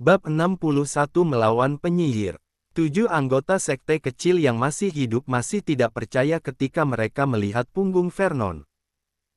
Bab 61 Melawan Penyihir. 7 anggota sekte kecil yang masih hidup masih tidak percaya ketika mereka melihat punggung Vernon.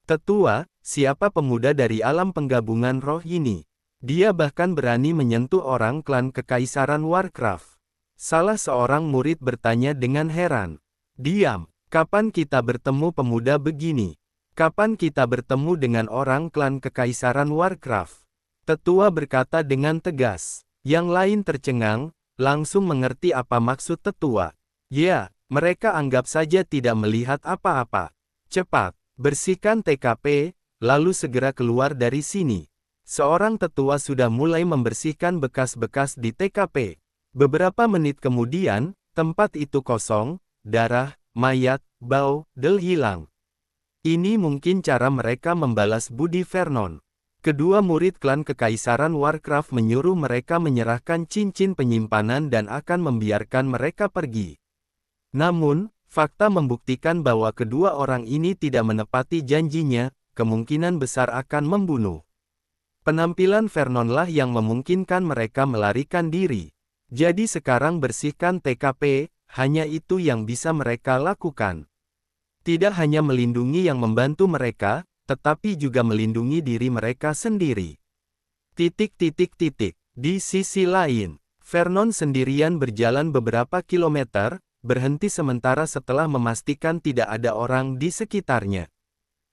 Tetua, siapa pemuda dari alam penggabungan roh ini? Dia bahkan berani menyentuh orang klan Kekaisaran Warcraft. Salah seorang murid bertanya dengan heran. Diam, kapan kita bertemu pemuda begini? Kapan kita bertemu dengan orang klan Kekaisaran Warcraft? Tetua berkata dengan tegas. Yang lain tercengang, langsung mengerti apa maksud tetua. Ya, mereka anggap saja tidak melihat apa-apa. Cepat, bersihkan TKP, lalu segera keluar dari sini. Seorang tetua sudah mulai membersihkan bekas-bekas di TKP. Beberapa menit kemudian, tempat itu kosong, darah, mayat, bau, del hilang. Ini mungkin cara mereka membalas budi Vernon. Kedua murid klan Kekaisaran Warcraft menyuruh mereka menyerahkan cincin penyimpanan dan akan membiarkan mereka pergi. Namun, fakta membuktikan bahwa kedua orang ini tidak menepati janjinya, kemungkinan besar akan membunuh. Penampilan Vernonlah yang memungkinkan mereka melarikan diri. Jadi sekarang bersihkan TKP, hanya itu yang bisa mereka lakukan. Tidak hanya melindungi yang membantu mereka, tetapi juga melindungi diri mereka sendiri. Di sisi lain, Vernon sendirian berjalan beberapa kilometer, berhenti sementara setelah memastikan tidak ada orang di sekitarnya.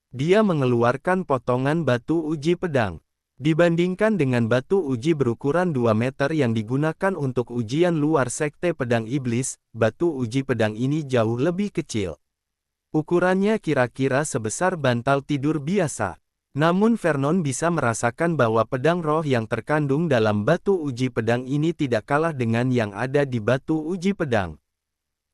Dia mengeluarkan potongan batu uji pedang. Dibandingkan dengan batu uji berukuran 2 meter yang digunakan untuk ujian luar sekte pedang iblis, batu uji pedang ini jauh lebih kecil. Ukurannya kira-kira sebesar bantal tidur biasa. Namun Vernon bisa merasakan bahwa pedang roh yang terkandung dalam batu uji pedang ini tidak kalah dengan yang ada di batu uji pedang.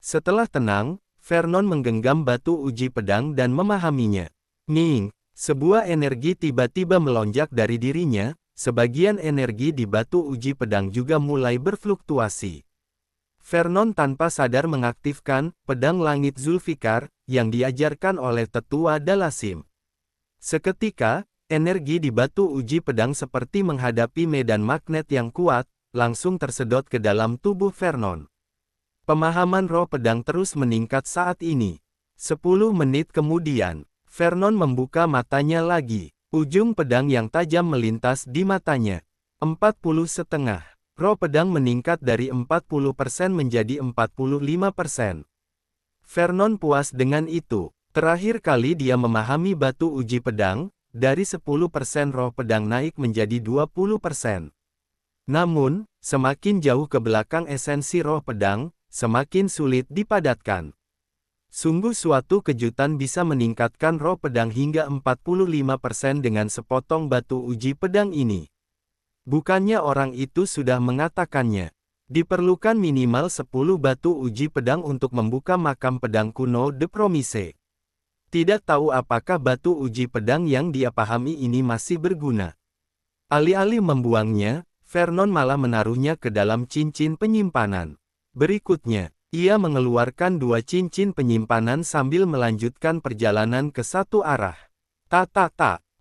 Setelah tenang, Vernon menggenggam batu uji pedang dan memahaminya. Ning, sebuah energi tiba-tiba melonjak dari dirinya, sebagian energi di batu uji pedang juga mulai berfluktuasi. Vernon tanpa sadar mengaktifkan pedang langit Zulfikar, yang diajarkan oleh tetua Dalasim. Seketika, energi di batu uji pedang seperti menghadapi medan magnet yang kuat, langsung tersedot ke dalam tubuh Vernon. Pemahaman roh pedang terus meningkat saat ini. 10 menit kemudian, Vernon membuka matanya lagi. Ujung pedang yang tajam melintas di matanya. 40,5. Roh pedang meningkat dari 40% menjadi 45%. Vernon puas dengan itu. Terakhir kali dia memahami batu uji pedang, dari 10% roh pedang naik menjadi 20%. Namun, semakin jauh ke belakang esensi roh pedang, semakin sulit dipadatkan. Sungguh suatu kejutan bisa meningkatkan roh pedang hingga 45% dengan sepotong batu uji pedang ini. Bukannya orang itu sudah mengatakannya. Diperlukan minimal 10 batu uji pedang untuk membuka makam pedang kuno The Promise. Tidak tahu apakah batu uji pedang yang dia pahami ini masih berguna. Alih-alih membuangnya, Vernon malah menaruhnya ke dalam cincin penyimpanan. Berikutnya, ia mengeluarkan 2 cincin penyimpanan sambil melanjutkan perjalanan ke satu arah.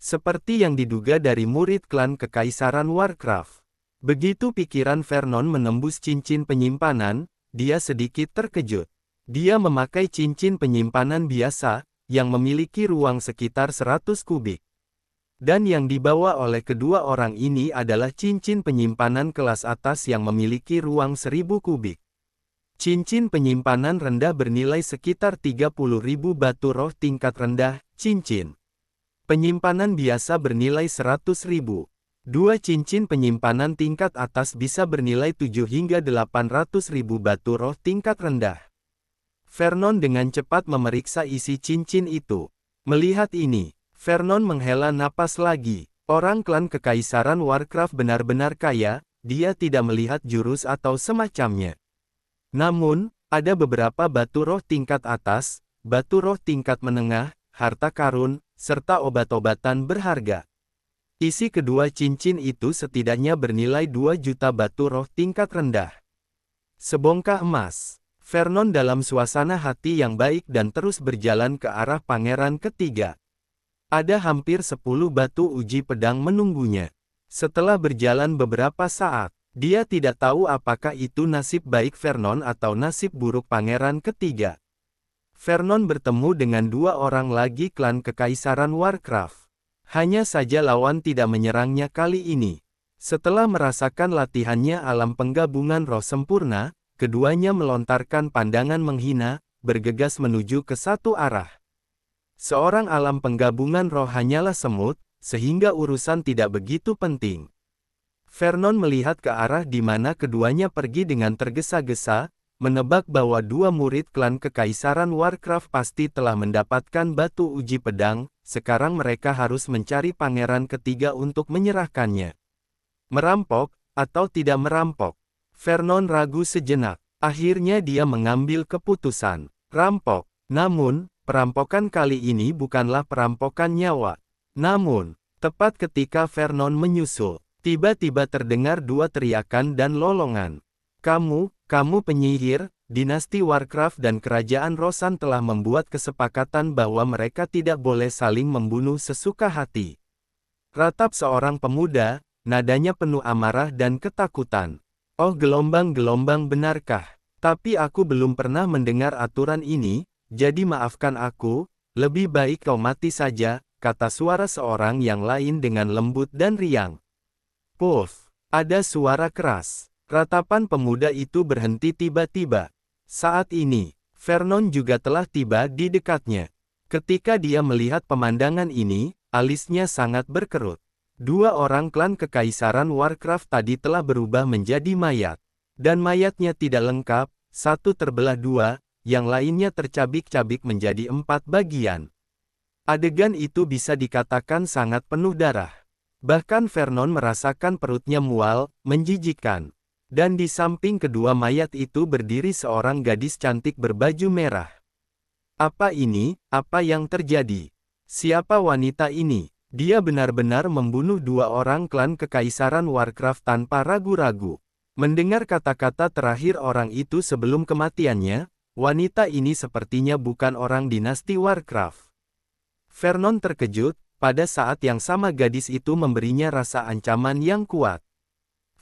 Seperti yang diduga dari murid klan Kekaisaran Warcraft. Begitu pikiran Vernon menembus cincin penyimpanan, dia sedikit terkejut. Dia memakai cincin penyimpanan biasa, yang memiliki ruang sekitar 100 kubik. Dan yang dibawa oleh kedua orang ini adalah cincin penyimpanan kelas atas yang memiliki ruang 1000 kubik. Cincin penyimpanan rendah bernilai sekitar 30.000 batu roh tingkat rendah, cincin penyimpanan biasa bernilai 100.000. 2 cincin penyimpanan tingkat atas bisa bernilai 7 hingga 800.000 batu roh tingkat rendah. Vernon dengan cepat memeriksa isi cincin itu. Melihat ini, Vernon menghela napas lagi. Orang klan Kekaisaran Warcraft benar-benar kaya, dia tidak melihat jurus atau semacamnya. Namun, ada beberapa batu roh tingkat atas, batu roh tingkat menengah, harta karun, serta obat-obatan berharga. Isi kedua cincin itu setidaknya bernilai 2 juta batu roh tingkat rendah. Sebongkah emas. Vernon dalam suasana hati yang baik dan terus berjalan ke arah pangeran ketiga. Ada hampir 10 batu uji pedang menunggunya. Setelah berjalan beberapa saat, Dia tidak tahu apakah itu nasib baik Vernon atau nasib buruk pangeran ketiga. Vernon bertemu dengan dua orang lagi klan Kekaisaran Warcraft. Hanya saja lawan tidak menyerangnya kali ini. Setelah merasakan latihannya alam penggabungan roh sempurna, keduanya melontarkan pandangan menghina, bergegas menuju ke satu arah. Seorang alam penggabungan roh hanyalah semut, sehingga urusan tidak begitu penting. Vernon melihat ke arah di mana keduanya pergi dengan tergesa-gesa, menebak bahwa dua murid klan Kekaisaran Warcraft pasti telah mendapatkan batu uji pedang, sekarang mereka harus mencari pangeran ketiga untuk menyerahkannya. Merampok, atau tidak merampok? Vernon ragu sejenak. Akhirnya dia mengambil keputusan. Rampok. Namun, perampokan kali ini bukanlah perampokan nyawa. Namun, tepat ketika Vernon menyusul, tiba-tiba terdengar dua teriakan dan lolongan. Kamu penyihir, dinasti Warcraft dan kerajaan Rosan telah membuat kesepakatan bahwa mereka tidak boleh saling membunuh sesuka hati. Ratap seorang pemuda, nadanya penuh amarah dan ketakutan. Oh gelombang-gelombang benarkah? Tapi aku belum pernah mendengar aturan ini, jadi maafkan aku, lebih baik kau mati saja, kata suara seorang yang lain dengan lembut dan riang. Puff, ada suara keras. Ratapan pemuda itu berhenti tiba-tiba. Saat ini, Vernon juga telah tiba di dekatnya. Ketika dia melihat pemandangan ini, alisnya sangat berkerut. Dua orang klan Kekaisaran Warcraft tadi telah berubah menjadi mayat. Dan mayatnya tidak lengkap, satu terbelah dua, yang lainnya tercabik-cabik menjadi 4 bagian. Adegan itu bisa dikatakan sangat penuh darah. Bahkan Vernon merasakan perutnya mual, menjijikkan. Dan di samping kedua mayat itu berdiri seorang gadis cantik berbaju merah. Apa ini? Apa yang terjadi? Siapa wanita ini? Dia benar-benar membunuh dua orang klan Kekaisaran Warcraft tanpa ragu-ragu. Mendengar kata-kata terakhir orang itu sebelum kematiannya, wanita ini sepertinya bukan orang dinasti Warcraft. Vernon terkejut, pada saat yang sama gadis itu memberinya rasa ancaman yang kuat.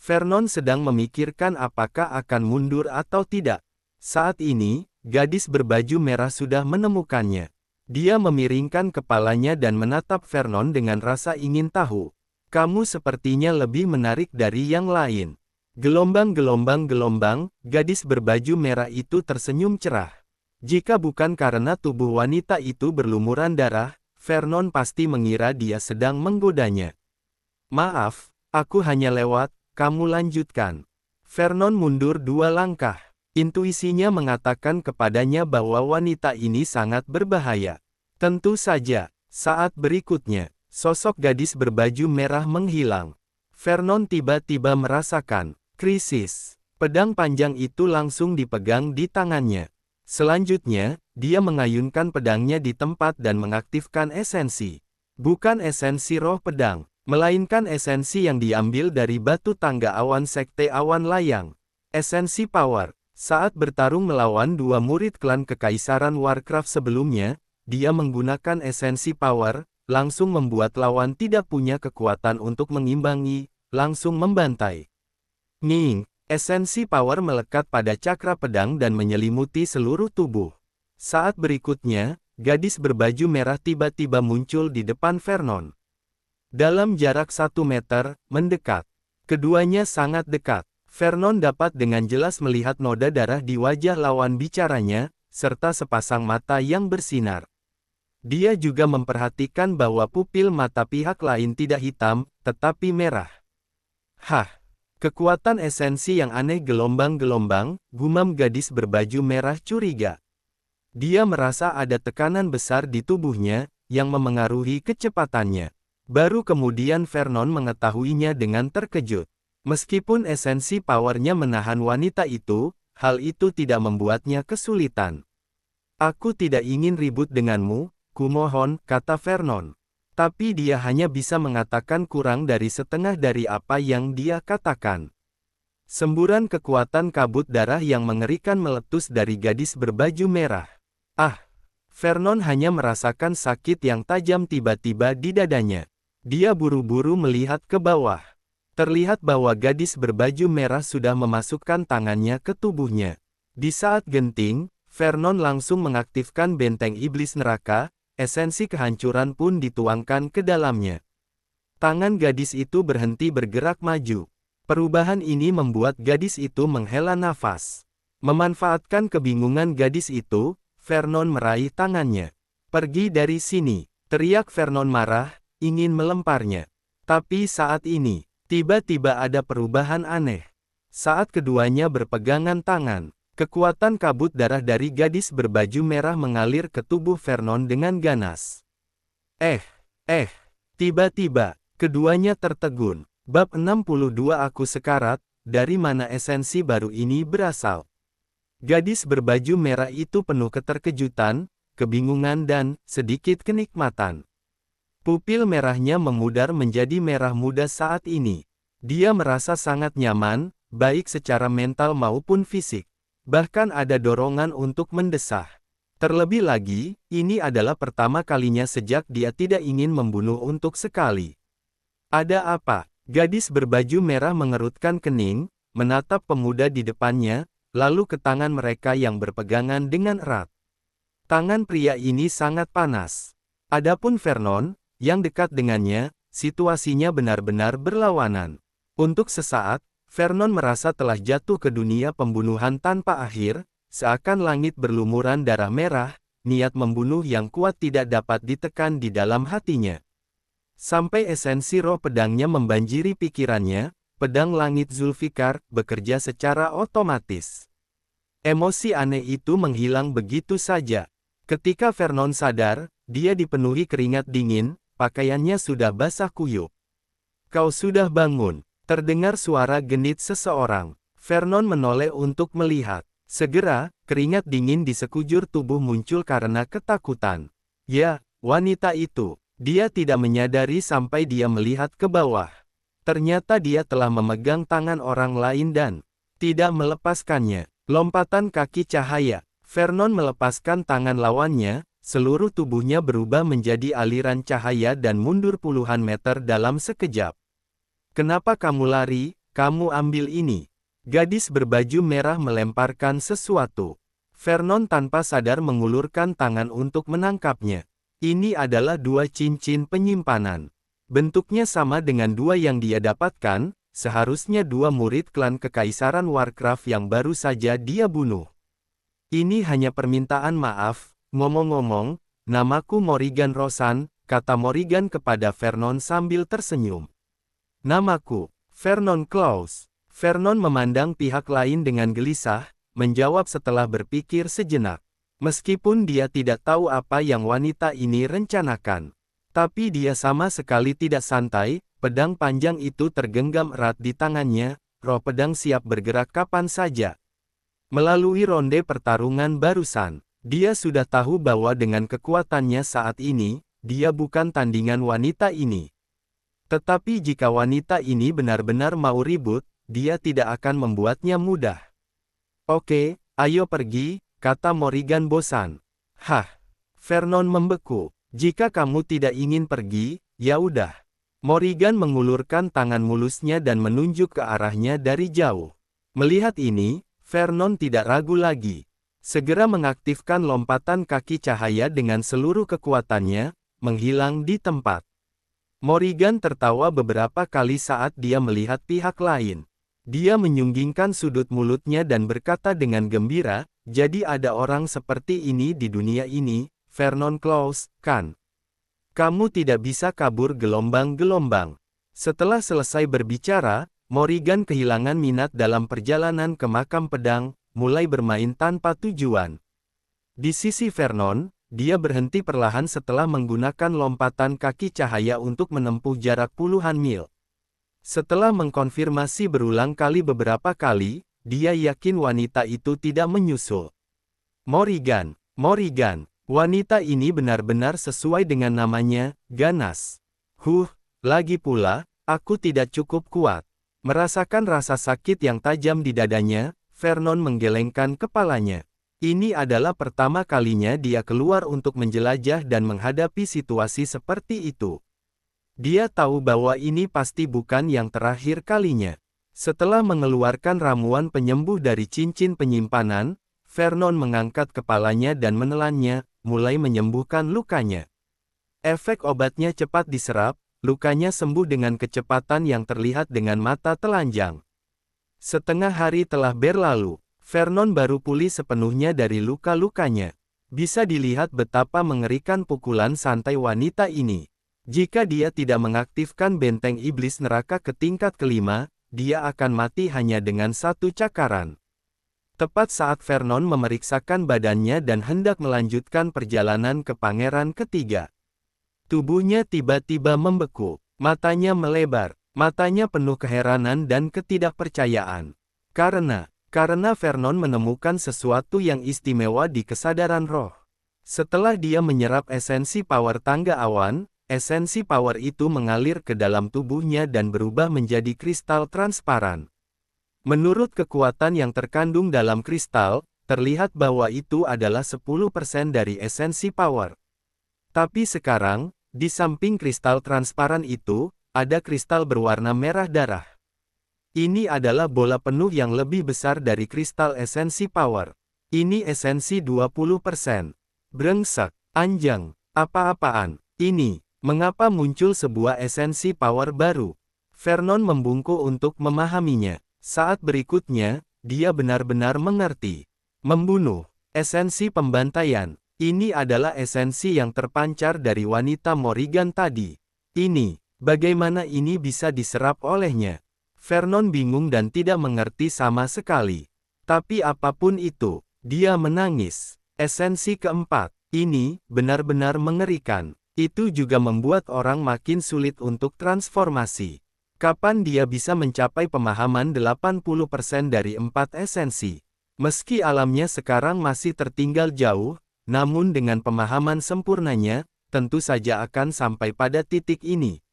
Vernon sedang memikirkan apakah akan mundur atau tidak. Saat ini, gadis berbaju merah sudah menemukannya. Dia memiringkan kepalanya dan menatap Vernon dengan rasa ingin tahu. Kamu sepertinya lebih menarik dari yang lain. Gelombang-gelombang-gelombang, gadis berbaju merah itu tersenyum cerah. Jika bukan karena tubuh wanita itu berlumuran darah, Vernon pasti mengira dia sedang menggodanya. Maaf, aku hanya lewat, kamu lanjutkan. Vernon mundur 2 langkah. Intuisinya mengatakan kepadanya bahwa wanita ini sangat berbahaya. Tentu saja, saat berikutnya, sosok gadis berbaju merah menghilang. Vernon tiba-tiba merasakan krisis. Pedang panjang itu langsung dipegang di tangannya. Selanjutnya, dia mengayunkan pedangnya di tempat dan mengaktifkan esensi. Bukan esensi roh pedang, melainkan esensi yang diambil dari batu tangga awan sekte awan layang. Esensi power. Saat bertarung melawan dua murid klan Kekaisaran Warcraft sebelumnya, dia menggunakan esensi power, langsung membuat lawan tidak punya kekuatan untuk mengimbangi, langsung membantai. Ning, esensi power melekat pada cakra pedang dan menyelimuti seluruh tubuh. Saat berikutnya, gadis berbaju merah tiba-tiba muncul di depan Vernon. Dalam jarak 1 meter, mendekat. Keduanya sangat dekat. Vernon dapat dengan jelas melihat noda darah di wajah lawan bicaranya, serta sepasang mata yang bersinar. Dia juga memperhatikan bahwa pupil mata pihak lain tidak hitam, tetapi merah. Hah! Kekuatan esensi yang aneh gelombang-gelombang, gumam gadis berbaju merah curiga. Dia merasa ada tekanan besar di tubuhnya, yang memengaruhi kecepatannya. Baru kemudian Vernon mengetahuinya dengan terkejut. Meskipun esensi powernya menahan wanita itu, hal itu tidak membuatnya kesulitan. Aku tidak ingin ribut denganmu, kumohon, kata Vernon. Tapi dia hanya bisa mengatakan kurang dari setengah dari apa yang dia katakan. Semburan kekuatan kabut darah yang mengerikan meletus dari gadis berbaju merah. Ah! Vernon hanya merasakan sakit yang tajam tiba-tiba di dadanya. Dia buru-buru melihat ke bawah. Terlihat bahwa gadis berbaju merah sudah memasukkan tangannya ke tubuhnya. Di saat genting, Vernon langsung mengaktifkan benteng iblis neraka, esensi kehancuran pun dituangkan ke dalamnya. Tangan gadis itu berhenti bergerak maju. Perubahan ini membuat gadis itu menghela nafas. Memanfaatkan kebingungan gadis itu, Vernon meraih tangannya. "Pergi dari sini!" teriak Vernon marah, ingin melemparnya. Tapi saat ini, tiba-tiba ada perubahan aneh. Saat keduanya berpegangan tangan, kekuatan kabut darah dari gadis berbaju merah mengalir ke tubuh Vernon dengan ganas. Tiba-tiba, keduanya tertegun. Bab 62 Aku Sekarat, dari mana esensi baru ini berasal? Gadis berbaju merah itu penuh keterkejutan, kebingungan dan sedikit kenikmatan. Pupil merahnya memudar menjadi merah muda saat ini. Dia merasa sangat nyaman, baik secara mental maupun fisik. Bahkan ada dorongan untuk mendesah. Terlebih lagi, ini adalah pertama kalinya sejak dia tidak ingin membunuh untuk sekali. "Ada apa?" Gadis berbaju merah mengerutkan kening, menatap pemuda di depannya, lalu ke tangan mereka yang berpegangan dengan erat. Tangan pria ini sangat panas. Adapun Vernon, yang dekat dengannya, situasinya benar-benar berlawanan. Untuk sesaat, Vernon merasa telah jatuh ke dunia pembunuhan tanpa akhir, seakan langit berlumuran darah merah, niat membunuh yang kuat tidak dapat ditekan di dalam hatinya. Sampai esensi roh pedangnya membanjiri pikirannya, pedang langit Zulfikar bekerja secara otomatis. Emosi aneh itu menghilang begitu saja. Ketika Vernon sadar, dia dipenuhi keringat dingin, pakaiannya sudah basah kuyup. "Kau sudah bangun," terdengar suara genit seseorang. Vernon menoleh untuk melihat. Segera, keringat dingin di sekujur tubuh muncul karena ketakutan. Ya, wanita itu. Dia tidak menyadari sampai dia melihat ke bawah. Ternyata dia telah memegang tangan orang lain dan tidak melepaskannya. Lompatan kaki cahaya. Vernon melepaskan tangan lawannya, seluruh tubuhnya berubah menjadi aliran cahaya dan mundur puluhan meter dalam sekejap. "Kenapa kamu lari? Kamu ambil ini." Gadis berbaju merah melemparkan sesuatu. Vernon tanpa sadar mengulurkan tangan untuk menangkapnya. Ini adalah dua cincin penyimpanan. Bentuknya sama dengan dua yang dia dapatkan, seharusnya dua murid klan Kekaisaran Warcraft yang baru saja dia bunuh. "Ini hanya permintaan maaf. Ngomong-ngomong, namaku Morrigan Rosan," kata Morrigan kepada Vernon sambil tersenyum. "Namaku Vernon Claus." Vernon memandang pihak lain dengan gelisah, menjawab setelah berpikir sejenak. Meskipun dia tidak tahu apa yang wanita ini rencanakan. Tapi dia sama sekali tidak santai, pedang panjang itu tergenggam erat di tangannya, roh pedang siap bergerak kapan saja. Melalui ronde pertarungan barusan, dia sudah tahu bahwa dengan kekuatannya saat ini, dia bukan tandingan wanita ini. Tetapi jika wanita ini benar-benar mau ribut, dia tidak akan membuatnya mudah. "Oke, ayo pergi," kata Morrigan bosan. "Hah?" Vernon membeku. "Jika kamu tidak ingin pergi, ya udah." Morrigan mengulurkan tangan mulusnya dan menunjuk ke arahnya dari jauh. Melihat ini, Vernon tidak ragu lagi. Segera mengaktifkan lompatan kaki cahaya dengan seluruh kekuatannya, menghilang di tempat. Morrigan tertawa beberapa kali saat dia melihat pihak lain. Dia menyunggingkan sudut mulutnya dan berkata dengan gembira, "Jadi ada orang seperti ini di dunia ini, Vernon Claus, kan? Kamu tidak bisa kabur gelombang-gelombang." Setelah selesai berbicara, Morrigan kehilangan minat dalam perjalanan ke makam pedang, mulai bermain tanpa tujuan. Di sisi Vernon, dia berhenti perlahan setelah menggunakan lompatan kaki cahaya untuk menempuh jarak puluhan mil. Setelah mengkonfirmasi berulang kali beberapa kali, dia yakin wanita itu tidak menyusul. Morrigan, wanita ini benar-benar sesuai dengan namanya, ganas. Lagi pula, aku tidak cukup kuat. Merasakan rasa sakit yang tajam di dadanya, Vernon menggelengkan kepalanya. Ini adalah pertama kalinya dia keluar untuk menjelajah dan menghadapi situasi seperti itu. Dia tahu bahwa ini pasti bukan yang terakhir kalinya. Setelah mengeluarkan ramuan penyembuh dari cincin penyimpanan, Vernon mengangkat kepalanya dan menelannya, mulai menyembuhkan lukanya. Efek obatnya cepat diserap, lukanya sembuh dengan kecepatan yang terlihat dengan mata telanjang. Setengah hari telah berlalu, Vernon baru pulih sepenuhnya dari luka-lukanya. Bisa dilihat betapa mengerikan pukulan santai wanita ini. Jika dia tidak mengaktifkan benteng iblis neraka ke tingkat kelima, dia akan mati hanya dengan satu cakaran. Tepat saat Vernon memeriksakan badannya dan hendak melanjutkan perjalanan ke pangeran ketiga. Tubuhnya tiba-tiba membeku, matanya melebar, matanya penuh keheranan dan ketidakpercayaan. Karena Vernon menemukan sesuatu yang istimewa di kesadaran roh. Setelah dia menyerap esensi power tangga awan, esensi power itu mengalir ke dalam tubuhnya dan berubah menjadi kristal transparan. Menurut kekuatan yang terkandung dalam kristal, terlihat bahwa itu adalah 10% dari esensi power. Tapi sekarang, di samping kristal transparan itu, ada kristal berwarna merah darah. Ini adalah bola penuh yang lebih besar dari kristal esensi power. Ini esensi 20%. Brengsek, anjing, apa-apaan, ini. Mengapa muncul sebuah esensi power baru? Vernon membungkuk untuk memahaminya. Saat berikutnya, dia benar-benar mengerti. Membunuh. Esensi pembantaian. Ini adalah esensi yang terpancar dari wanita Morrigan tadi. Ini, bagaimana ini bisa diserap olehnya? Vernon bingung dan tidak mengerti sama sekali. Tapi apapun itu, dia menangis. Esensi keempat. Ini, benar-benar mengerikan. Itu juga membuat orang makin sulit untuk transformasi. Kapan dia bisa mencapai pemahaman 80% dari 4 esensi? Meski alamnya sekarang masih tertinggal jauh, namun dengan pemahaman sempurnanya, tentu saja akan sampai pada titik ini.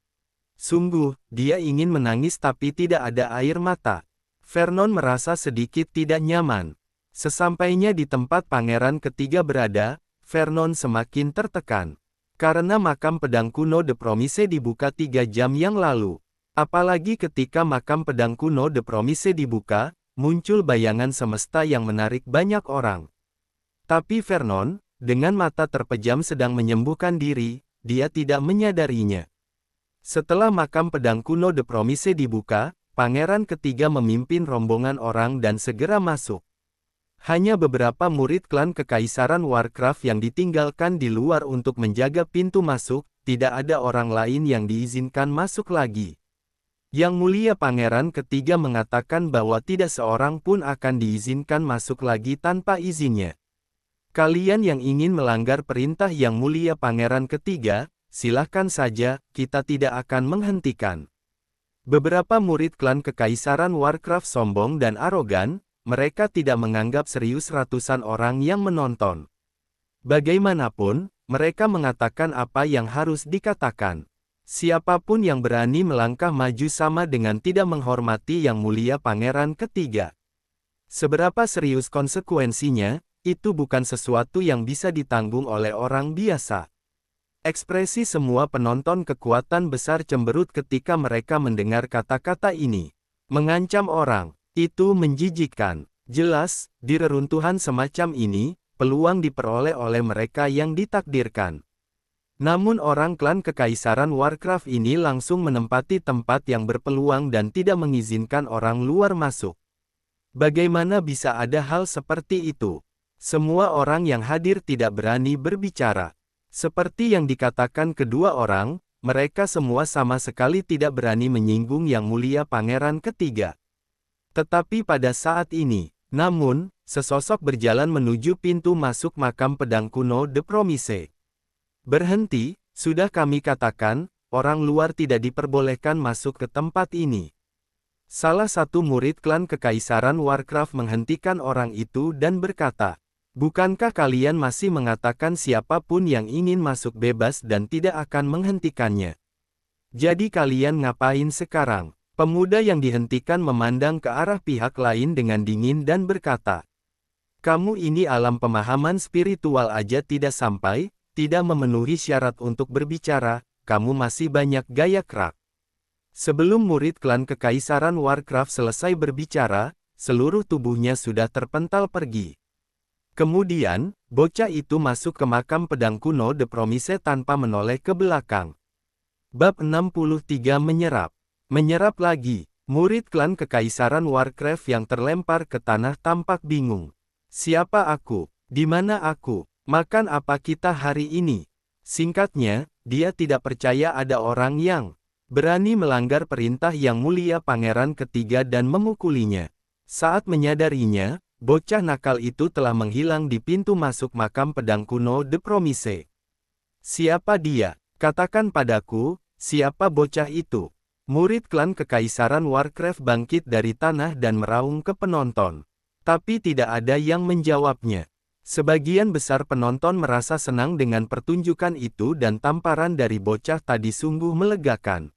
Sungguh, dia ingin menangis tapi tidak ada air mata. Vernon merasa sedikit tidak nyaman. Sesampainya di tempat pangeran ketiga berada, Vernon semakin tertekan. Karena makam pedang kuno The Promise dibuka 3 jam yang lalu. Apalagi ketika makam pedang kuno The Promise dibuka, muncul bayangan semesta yang menarik banyak orang. Tapi Vernon, dengan mata terpejam sedang menyembuhkan diri, dia tidak menyadarinya. Setelah makam pedang kuno The Promise dibuka, pangeran ketiga memimpin rombongan orang dan segera masuk. Hanya beberapa murid klan Kekaisaran Warcraft yang ditinggalkan di luar untuk menjaga pintu masuk, tidak ada orang lain yang diizinkan masuk lagi. Yang Mulia Pangeran ketiga mengatakan bahwa tidak seorang pun akan diizinkan masuk lagi tanpa izinnya. Kalian yang ingin melanggar perintah Yang Mulia Pangeran ketiga, silahkan saja, kita tidak akan menghentikan. Beberapa murid klan Kekaisaran Warcraft sombong dan arogan. Mereka tidak menganggap serius ratusan orang yang menonton. Bagaimanapun, mereka mengatakan apa yang harus dikatakan. Siapapun yang berani melangkah maju sama dengan tidak menghormati Yang Mulia Pangeran ketiga. Seberapa serius konsekuensinya, itu bukan sesuatu yang bisa ditanggung oleh orang biasa. Ekspresi semua penonton kekuatan besar cemberut ketika mereka mendengar kata-kata ini. Mengancam orang. Itu menjijikkan. Jelas, di reruntuhan semacam ini, peluang diperoleh oleh mereka yang ditakdirkan. Namun orang klan Kekaisaran Warcraft ini langsung menempati tempat yang berpeluang dan tidak mengizinkan orang luar masuk. Bagaimana bisa ada hal seperti itu? Semua orang yang hadir tidak berani berbicara. Seperti yang dikatakan kedua orang, mereka semua sama sekali tidak berani menyinggung Yang Mulia Pangeran ketiga. Tetapi pada saat ini, namun, sesosok berjalan menuju pintu masuk makam pedang kuno The Promise. Berhenti, sudah kami katakan, orang luar tidak diperbolehkan masuk ke tempat ini. Salah satu murid klan Kekaisaran Warcraft menghentikan orang itu dan berkata, bukankah kalian masih mengatakan siapapun yang ingin masuk bebas dan tidak akan menghentikannya? Jadi kalian ngapain sekarang? Pemuda yang dihentikan memandang ke arah pihak lain dengan dingin dan berkata, kamu ini alam pemahaman spiritual aja tidak sampai, tidak memenuhi syarat untuk berbicara, kamu masih banyak gaya krak. Sebelum murid klan Kekaisaran Warcraft selesai berbicara, seluruh tubuhnya sudah terpental pergi. Kemudian, bocah itu masuk ke makam pedang kuno The Promise tanpa menoleh ke belakang. Bab 63 Menyerap. Menyerap lagi. Murid klan Kekaisaran Warcraft yang terlempar ke tanah tampak bingung. Siapa aku? Di mana aku? Makan apa kita hari ini? Singkatnya, dia tidak percaya ada orang yang berani melanggar perintah yang mulia Pangeran Ketiga dan memukulinya. Saat menyadarinya, bocah nakal itu telah menghilang di pintu masuk makam pedang kuno The Promise. Siapa dia? Katakan padaku, siapa bocah itu? Murid klan Kekaisaran Warcraft bangkit dari tanah dan meraung ke penonton. Tapi tidak ada yang menjawabnya. Sebagian besar penonton merasa senang dengan pertunjukan itu dan tamparan dari bocah tadi sungguh melegakan.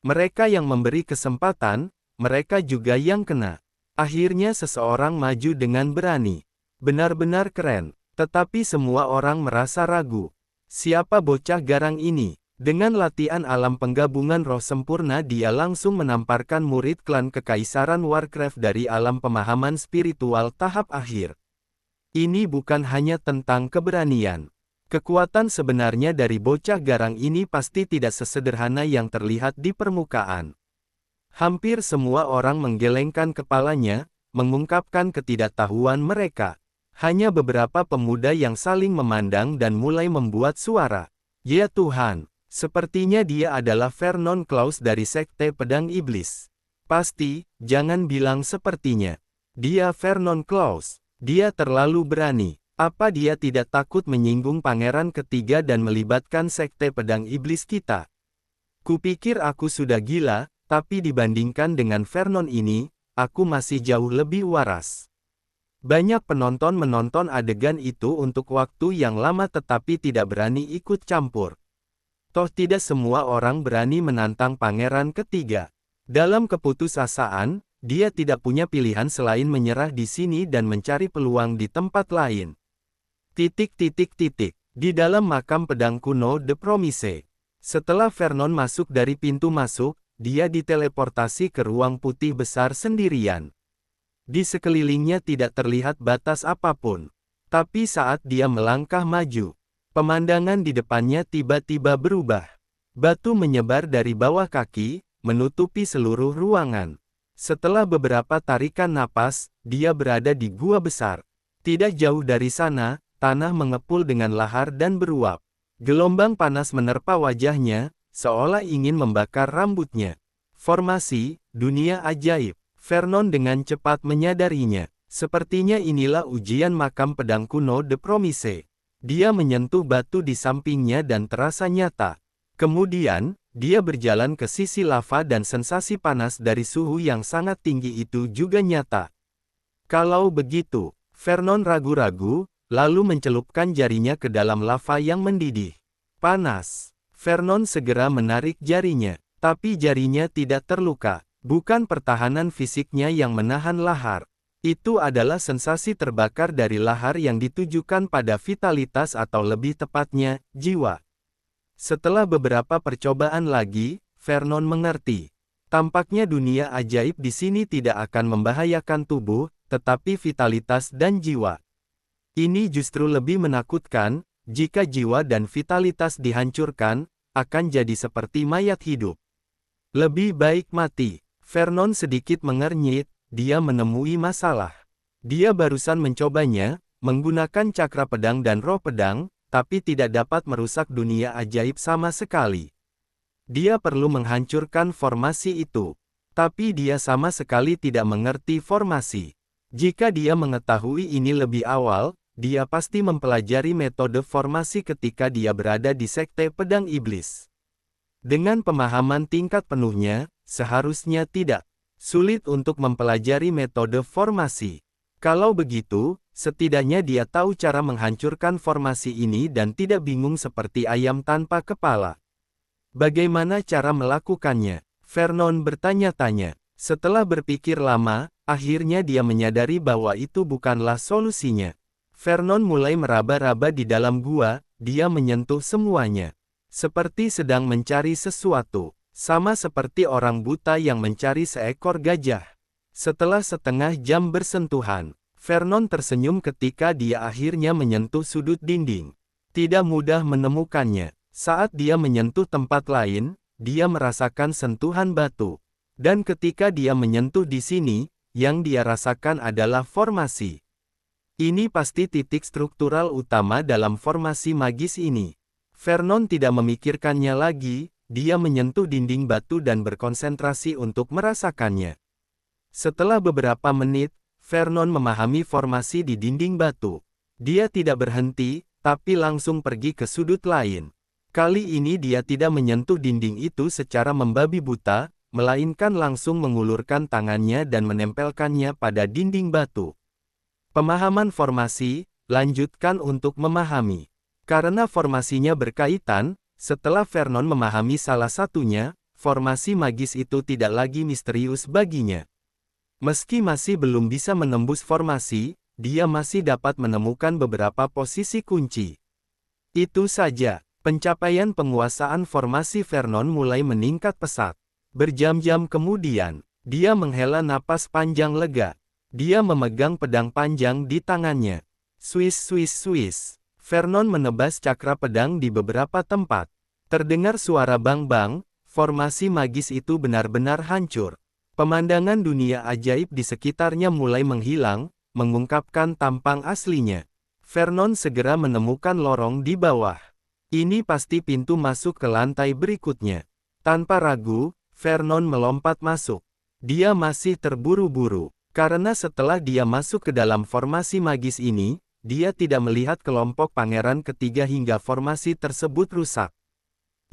Mereka yang memberi kesempatan, mereka juga yang kena. Akhirnya seseorang maju dengan berani. Benar-benar keren, tetapi semua orang merasa ragu. Siapa bocah garang ini? Dengan latihan alam penggabungan roh sempurna dia langsung menamparkan murid klan Kekaisaran Warcraft dari alam pemahaman spiritual tahap akhir. Ini bukan hanya tentang keberanian. Kekuatan sebenarnya dari bocah garang ini pasti tidak sesederhana yang terlihat di permukaan. Hampir semua orang menggelengkan kepalanya, mengungkapkan ketidaktahuan mereka. Hanya beberapa pemuda yang saling memandang dan mulai membuat suara. Ya Tuhan, sepertinya dia adalah Vernon Klaus dari Sekte Pedang Iblis. Pasti, jangan bilang sepertinya. Dia Vernon Klaus. Dia terlalu berani. Apa dia tidak takut menyinggung Pangeran Ketiga dan melibatkan Sekte Pedang Iblis kita? Kupikir aku sudah gila, tapi dibandingkan dengan Vernon ini, aku masih jauh lebih waras. Banyak penonton menonton adegan itu untuk waktu yang lama tetapi tidak berani ikut campur. Toh tidak semua orang berani menantang Pangeran Ketiga. Dalam keputusasaan, dia tidak punya pilihan selain menyerah di sini dan mencari peluang di tempat lain. Di dalam makam pedang kuno The Promise. Setelah Vernon masuk dari pintu masuk, dia diteleportasi ke ruang putih besar sendirian. Di sekelilingnya tidak terlihat batas apapun. Tapi saat dia melangkah maju, pemandangan di depannya tiba-tiba berubah. Batu menyebar dari bawah kaki, menutupi seluruh ruangan. Setelah beberapa tarikan napas, dia berada di gua besar. Tidak jauh dari sana, tanah mengepul dengan lahar dan beruap. Gelombang panas menerpa wajahnya, seolah ingin membakar rambutnya. Formasi, dunia ajaib. Vernon dengan cepat menyadarinya. Sepertinya inilah ujian makam pedang kuno The Promise. Dia menyentuh batu di sampingnya dan terasa nyata. Kemudian, dia berjalan ke sisi lava dan sensasi panas dari suhu yang sangat tinggi itu juga nyata. Kalau begitu, Vernon ragu-ragu, lalu mencelupkan jarinya ke dalam lava yang mendidih. Panas. Vernon segera menarik jarinya, tapi jarinya tidak terluka. Bukan pertahanan fisiknya yang menahan lahar. Itu adalah sensasi terbakar dari lahar yang ditujukan pada vitalitas atau lebih tepatnya, jiwa. Setelah beberapa percobaan lagi, Vernon mengerti. Tampaknya dunia ajaib di sini tidak akan membahayakan tubuh, tetapi vitalitas dan jiwa. Ini justru lebih menakutkan, jika jiwa dan vitalitas dihancurkan, akan jadi seperti mayat hidup. Lebih baik mati. Vernon sedikit mengernyit, dia menemui masalah. Dia barusan mencobanya, menggunakan cakra pedang dan roh pedang, tapi tidak dapat merusak dunia ajaib sama sekali. Dia perlu menghancurkan formasi itu. Tapi dia sama sekali tidak mengerti formasi. Jika dia mengetahui ini lebih awal, dia pasti mempelajari metode formasi ketika dia berada di Sekte Pedang Iblis. Dengan pemahaman tingkat penuhnya, seharusnya tidak sulit untuk mempelajari metode formasi. Kalau begitu, setidaknya dia tahu cara menghancurkan formasi ini dan tidak bingung seperti ayam tanpa kepala. Bagaimana cara melakukannya? Vernon bertanya-tanya. Setelah berpikir lama, akhirnya dia menyadari bahwa itu bukanlah solusinya. Vernon mulai meraba-raba di dalam gua, dia menyentuh semuanya. Seperti sedang mencari sesuatu. Sama seperti orang buta yang mencari seekor gajah. Setelah setengah jam bersentuhan, Vernon tersenyum ketika dia akhirnya menyentuh sudut dinding. Tidak mudah menemukannya. Saat dia menyentuh tempat lain, dia merasakan sentuhan batu. Dan ketika dia menyentuh di sini, yang dia rasakan adalah formasi. Ini pasti titik struktural utama dalam formasi magis ini. Vernon tidak memikirkannya lagi, dia menyentuh dinding batu dan berkonsentrasi untuk merasakannya. Setelah beberapa menit, Vernon memahami formasi di dinding batu. Dia tidak berhenti, tapi langsung pergi ke sudut lain. Kali ini dia tidak menyentuh dinding itu secara membabi buta, melainkan langsung mengulurkan tangannya dan menempelkannya pada dinding batu. Pemahaman formasi, lanjutkan untuk memahami. Karena formasinya berkaitan, setelah Vernon memahami salah satunya, formasi magis itu tidak lagi misterius baginya. Meski masih belum bisa menembus formasi, dia masih dapat menemukan beberapa posisi kunci. Itu saja, pencapaian penguasaan formasi Vernon mulai meningkat pesat. Berjam-jam kemudian, dia menghela napas panjang lega. Dia memegang pedang panjang di tangannya. Swish swish swish. Vernon menebas cakra pedang di beberapa tempat. Terdengar suara bang-bang, formasi magis itu benar-benar hancur. Pemandangan dunia ajaib di sekitarnya mulai menghilang, mengungkapkan tampang aslinya. Vernon segera menemukan lorong di bawah. Ini pasti pintu masuk ke lantai berikutnya. Tanpa ragu, Vernon melompat masuk. Dia masih terburu-buru, karena setelah dia masuk ke dalam formasi magis ini, dia tidak melihat kelompok pangeran ketiga hingga formasi tersebut rusak.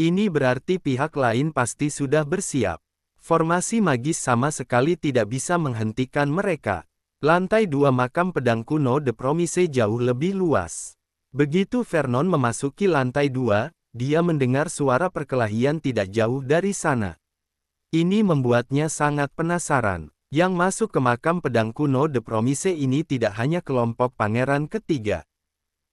Ini berarti pihak lain pasti sudah bersiap. Formasi magis sama sekali tidak bisa menghentikan mereka. Lantai 2 makam pedang kuno The Promise jauh lebih luas. Begitu Vernon memasuki lantai 2, dia mendengar suara perkelahian tidak jauh dari sana. Ini membuatnya sangat penasaran. Yang masuk ke makam pedang kuno The Promise ini tidak hanya kelompok pangeran ketiga.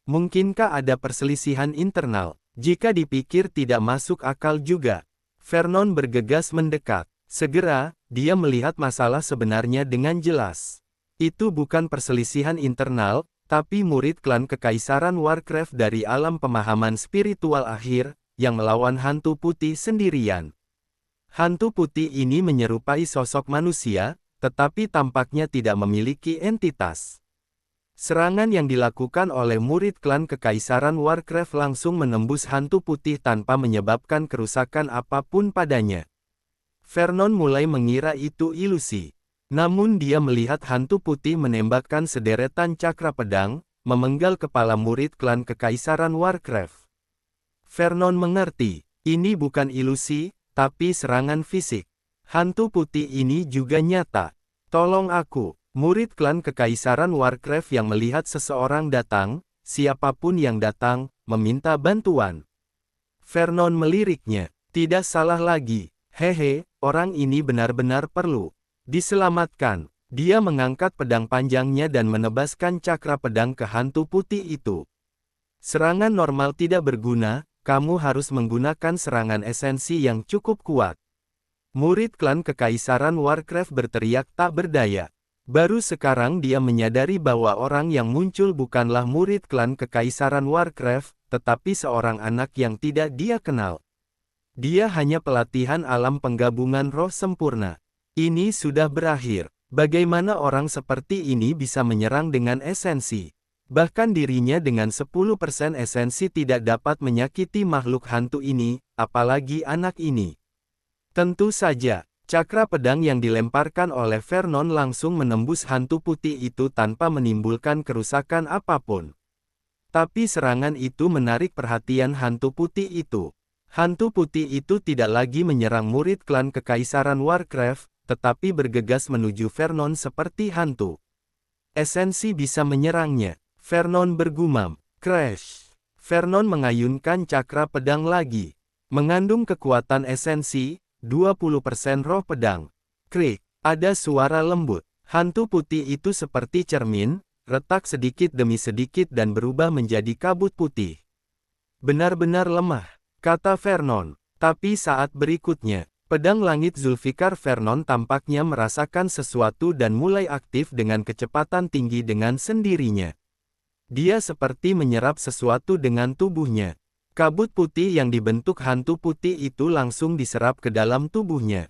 Mungkinkah ada perselisihan internal? Jika dipikir tidak masuk akal juga. Vernon bergegas mendekat. Segera, dia melihat masalah sebenarnya dengan jelas. Itu bukan perselisihan internal, tapi murid klan Kekaisaran Warcraft dari alam pemahaman spiritual akhir, yang melawan hantu putih sendirian. Hantu putih ini menyerupai sosok manusia, tetapi tampaknya tidak memiliki entitas. Serangan yang dilakukan oleh murid klan Kekaisaran Warcraft langsung menembus hantu putih tanpa menyebabkan kerusakan apapun padanya. Vernon mulai mengira itu ilusi. Namun dia melihat hantu putih menembakkan sederetan cakra pedang, memenggal kepala murid klan Kekaisaran Warcraft. Vernon mengerti, ini bukan ilusi, tapi serangan fisik. Hantu putih ini juga nyata. Tolong aku, murid klan Kekaisaran Warcraft yang melihat seseorang datang, siapapun yang datang, meminta bantuan. Vernon meliriknya, tidak salah lagi, hehe, orang ini benar-benar perlu diselamatkan. Dia mengangkat pedang panjangnya dan menebaskan cakra pedang ke hantu putih itu. Serangan normal tidak berguna, kamu harus menggunakan serangan esensi yang cukup kuat. Murid klan Kekaisaran Warcraft berteriak tak berdaya. Baru sekarang dia menyadari bahwa orang yang muncul bukanlah murid klan Kekaisaran Warcraft, tetapi seorang anak yang tidak dia kenal. Dia hanya pelatihan alam penggabungan roh sempurna. Ini sudah berakhir. Bagaimana orang seperti ini bisa menyerang dengan esensi? Bahkan dirinya dengan 10% esensi tidak dapat menyakiti makhluk hantu ini, apalagi anak ini. Tentu saja, cakra pedang yang dilemparkan oleh Vernon langsung menembus hantu putih itu tanpa menimbulkan kerusakan apapun. Tapi serangan itu menarik perhatian hantu putih itu. Hantu putih itu tidak lagi menyerang murid klan Kekaisaran Warcraft, tetapi bergegas menuju Vernon seperti hantu. Esensi bisa menyerangnya. Vernon bergumam, crash. Vernon mengayunkan cakra pedang lagi. Mengandung kekuatan esensi, 20% roh pedang. Krik, ada suara lembut. Hantu putih itu seperti cermin, retak sedikit demi sedikit dan berubah menjadi kabut putih. Benar-benar lemah. kata Vernon. Tapi saat berikutnya, pedang langit Zulfikar Vernon tampaknya merasakan sesuatu dan mulai aktif dengan kecepatan tinggi dengan sendirinya. Dia seperti menyerap sesuatu dengan tubuhnya. Kabut putih yang dibentuk hantu putih itu langsung diserap ke dalam tubuhnya.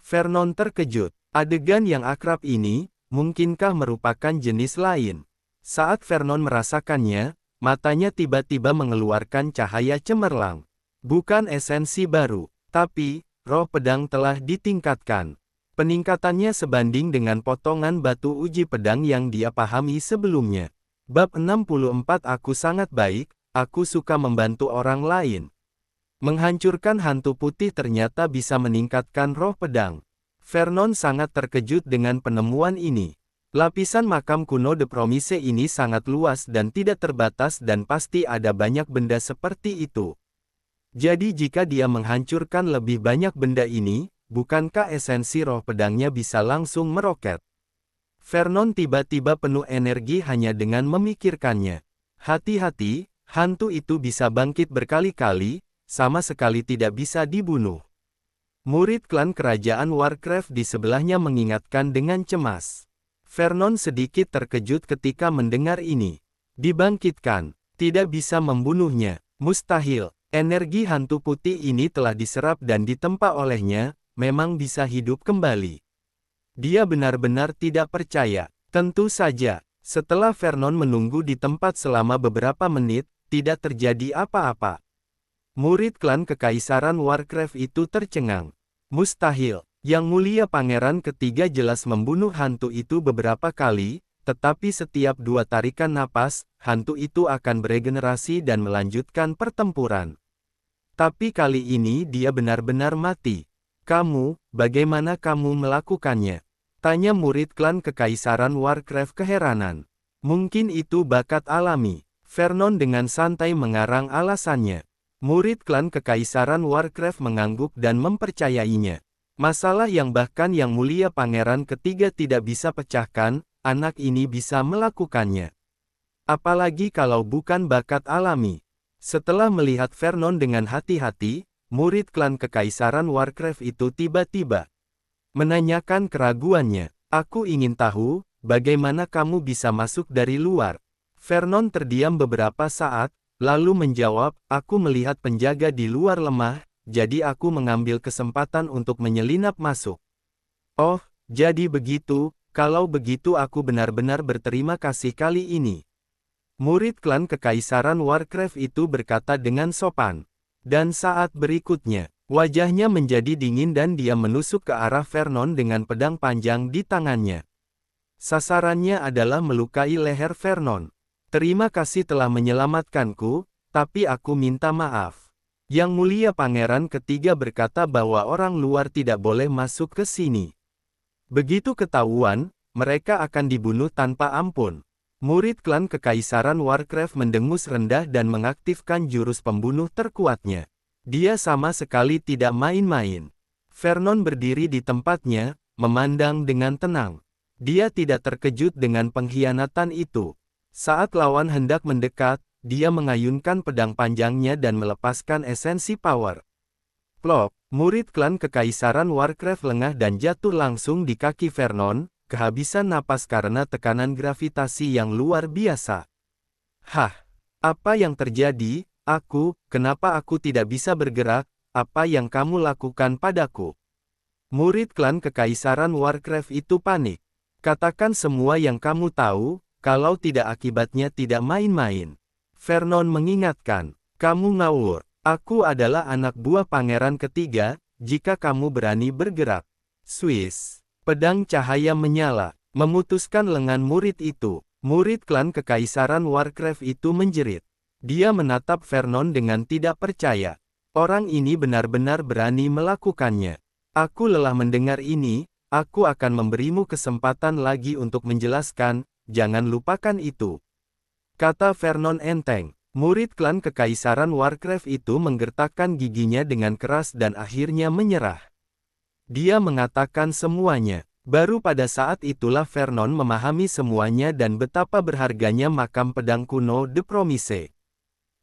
Vernon terkejut. Adegan yang akrab ini, mungkinkah merupakan jenis lain? Saat Vernon merasakannya, matanya tiba-tiba mengeluarkan cahaya cemerlang. Bukan esensi baru, tapi roh pedang telah ditingkatkan. Peningkatannya sebanding dengan potongan batu uji pedang yang dia pahami sebelumnya. Bab 64 Aku sangat baik, aku suka membantu orang lain. Menghancurkan hantu putih ternyata bisa meningkatkan roh pedang. Vernon sangat terkejut dengan penemuan ini. Lapisan makam kuno De Promise ini sangat luas dan tidak terbatas dan pasti ada banyak benda seperti itu. Jadi jika dia menghancurkan lebih banyak benda ini, bukankah esensi roh pedangnya bisa langsung meroket? Vernon tiba-tiba penuh energi hanya dengan memikirkannya. Hati-hati, hantu itu bisa bangkit berkali-kali, sama sekali tidak bisa dibunuh. Murid klan kerajaan Warcraft di sebelahnya mengingatkan dengan cemas. Vernon sedikit terkejut ketika mendengar ini. Dibangkitkan, tidak bisa membunuhnya, mustahil. Energi hantu putih ini telah diserap dan ditempa olehnya, memang bisa hidup kembali. Dia benar-benar tidak percaya. Tentu saja, setelah Vernon menunggu di tempat selama beberapa menit, tidak terjadi apa-apa. Murid klan kekaisaran Warcraft itu tercengang. Mustahil. Yang mulia pangeran ketiga jelas membunuh hantu itu beberapa kali, tetapi setiap 2 tarikan napas, hantu itu akan beregenerasi dan melanjutkan pertempuran. Tapi kali ini dia benar-benar mati. Kamu, bagaimana kamu melakukannya? Tanya murid klan kekaisaran Warcraft keheranan. Mungkin itu bakat alami. Vernon dengan santai mengarang alasannya. Murid klan kekaisaran Warcraft mengangguk dan mempercayainya. Masalah yang bahkan yang mulia pangeran ketiga tidak bisa pecahkan, anak ini bisa melakukannya. Apalagi kalau bukan bakat alami. Setelah melihat Vernon dengan hati-hati, murid klan kekaisaran Warcraft itu tiba-tiba menanyakan keraguannya. Aku ingin tahu, bagaimana kamu bisa masuk dari luar? Vernon terdiam beberapa saat, lalu menjawab, aku melihat penjaga di luar lemah, jadi aku mengambil kesempatan untuk menyelinap masuk. Oh, jadi begitu, kalau begitu aku benar-benar berterima kasih kali ini. Murid klan kekaisaran Warcraft itu berkata dengan sopan. Dan saat berikutnya, wajahnya menjadi dingin dan dia menusuk ke arah Vernon dengan pedang panjang di tangannya. Sasarannya adalah melukai leher Vernon. Terima kasih telah menyelamatkanku, tapi aku minta maaf. Yang mulia pangeran ketiga berkata bahwa orang luar tidak boleh masuk ke sini. Begitu ketahuan, mereka akan dibunuh tanpa ampun. Murid klan kekaisaran Warcraft mendengus rendah dan mengaktifkan jurus pembunuh terkuatnya. Dia sama sekali tidak main-main. Vernon berdiri di tempatnya, memandang dengan tenang. Dia tidak terkejut dengan pengkhianatan itu. Saat lawan hendak mendekat, dia mengayunkan pedang panjangnya dan melepaskan esensi power. Plop, murid klan kekaisaran Warcraft lengah dan jatuh langsung di kaki Vernon, kehabisan napas karena tekanan gravitasi yang luar biasa. Hah, apa yang terjadi? Kenapa aku tidak bisa bergerak? Apa yang kamu lakukan padaku? Murid klan kekaisaran Warcraft itu panik. Katakan semua yang kamu tahu, kalau tidak akibatnya tidak main-main. Vernon mengingatkan, kamu ngawur. Aku adalah anak buah pangeran ketiga, jika kamu berani bergerak. Swiss. Pedang cahaya menyala, memutuskan lengan murid itu. Murid klan kekaisaran Warcraft itu menjerit. Dia menatap Vernon dengan tidak percaya. Orang ini benar-benar berani melakukannya. Aku lelah mendengar ini, aku akan memberimu kesempatan lagi untuk menjelaskan, jangan lupakan itu. Kata Vernon enteng. Murid klan kekaisaran Warcraft itu menggertakkan giginya dengan keras dan akhirnya menyerah. Dia mengatakan semuanya. Baru pada saat itulah Vernon memahami semuanya dan betapa berharganya makam pedang kuno De Promise.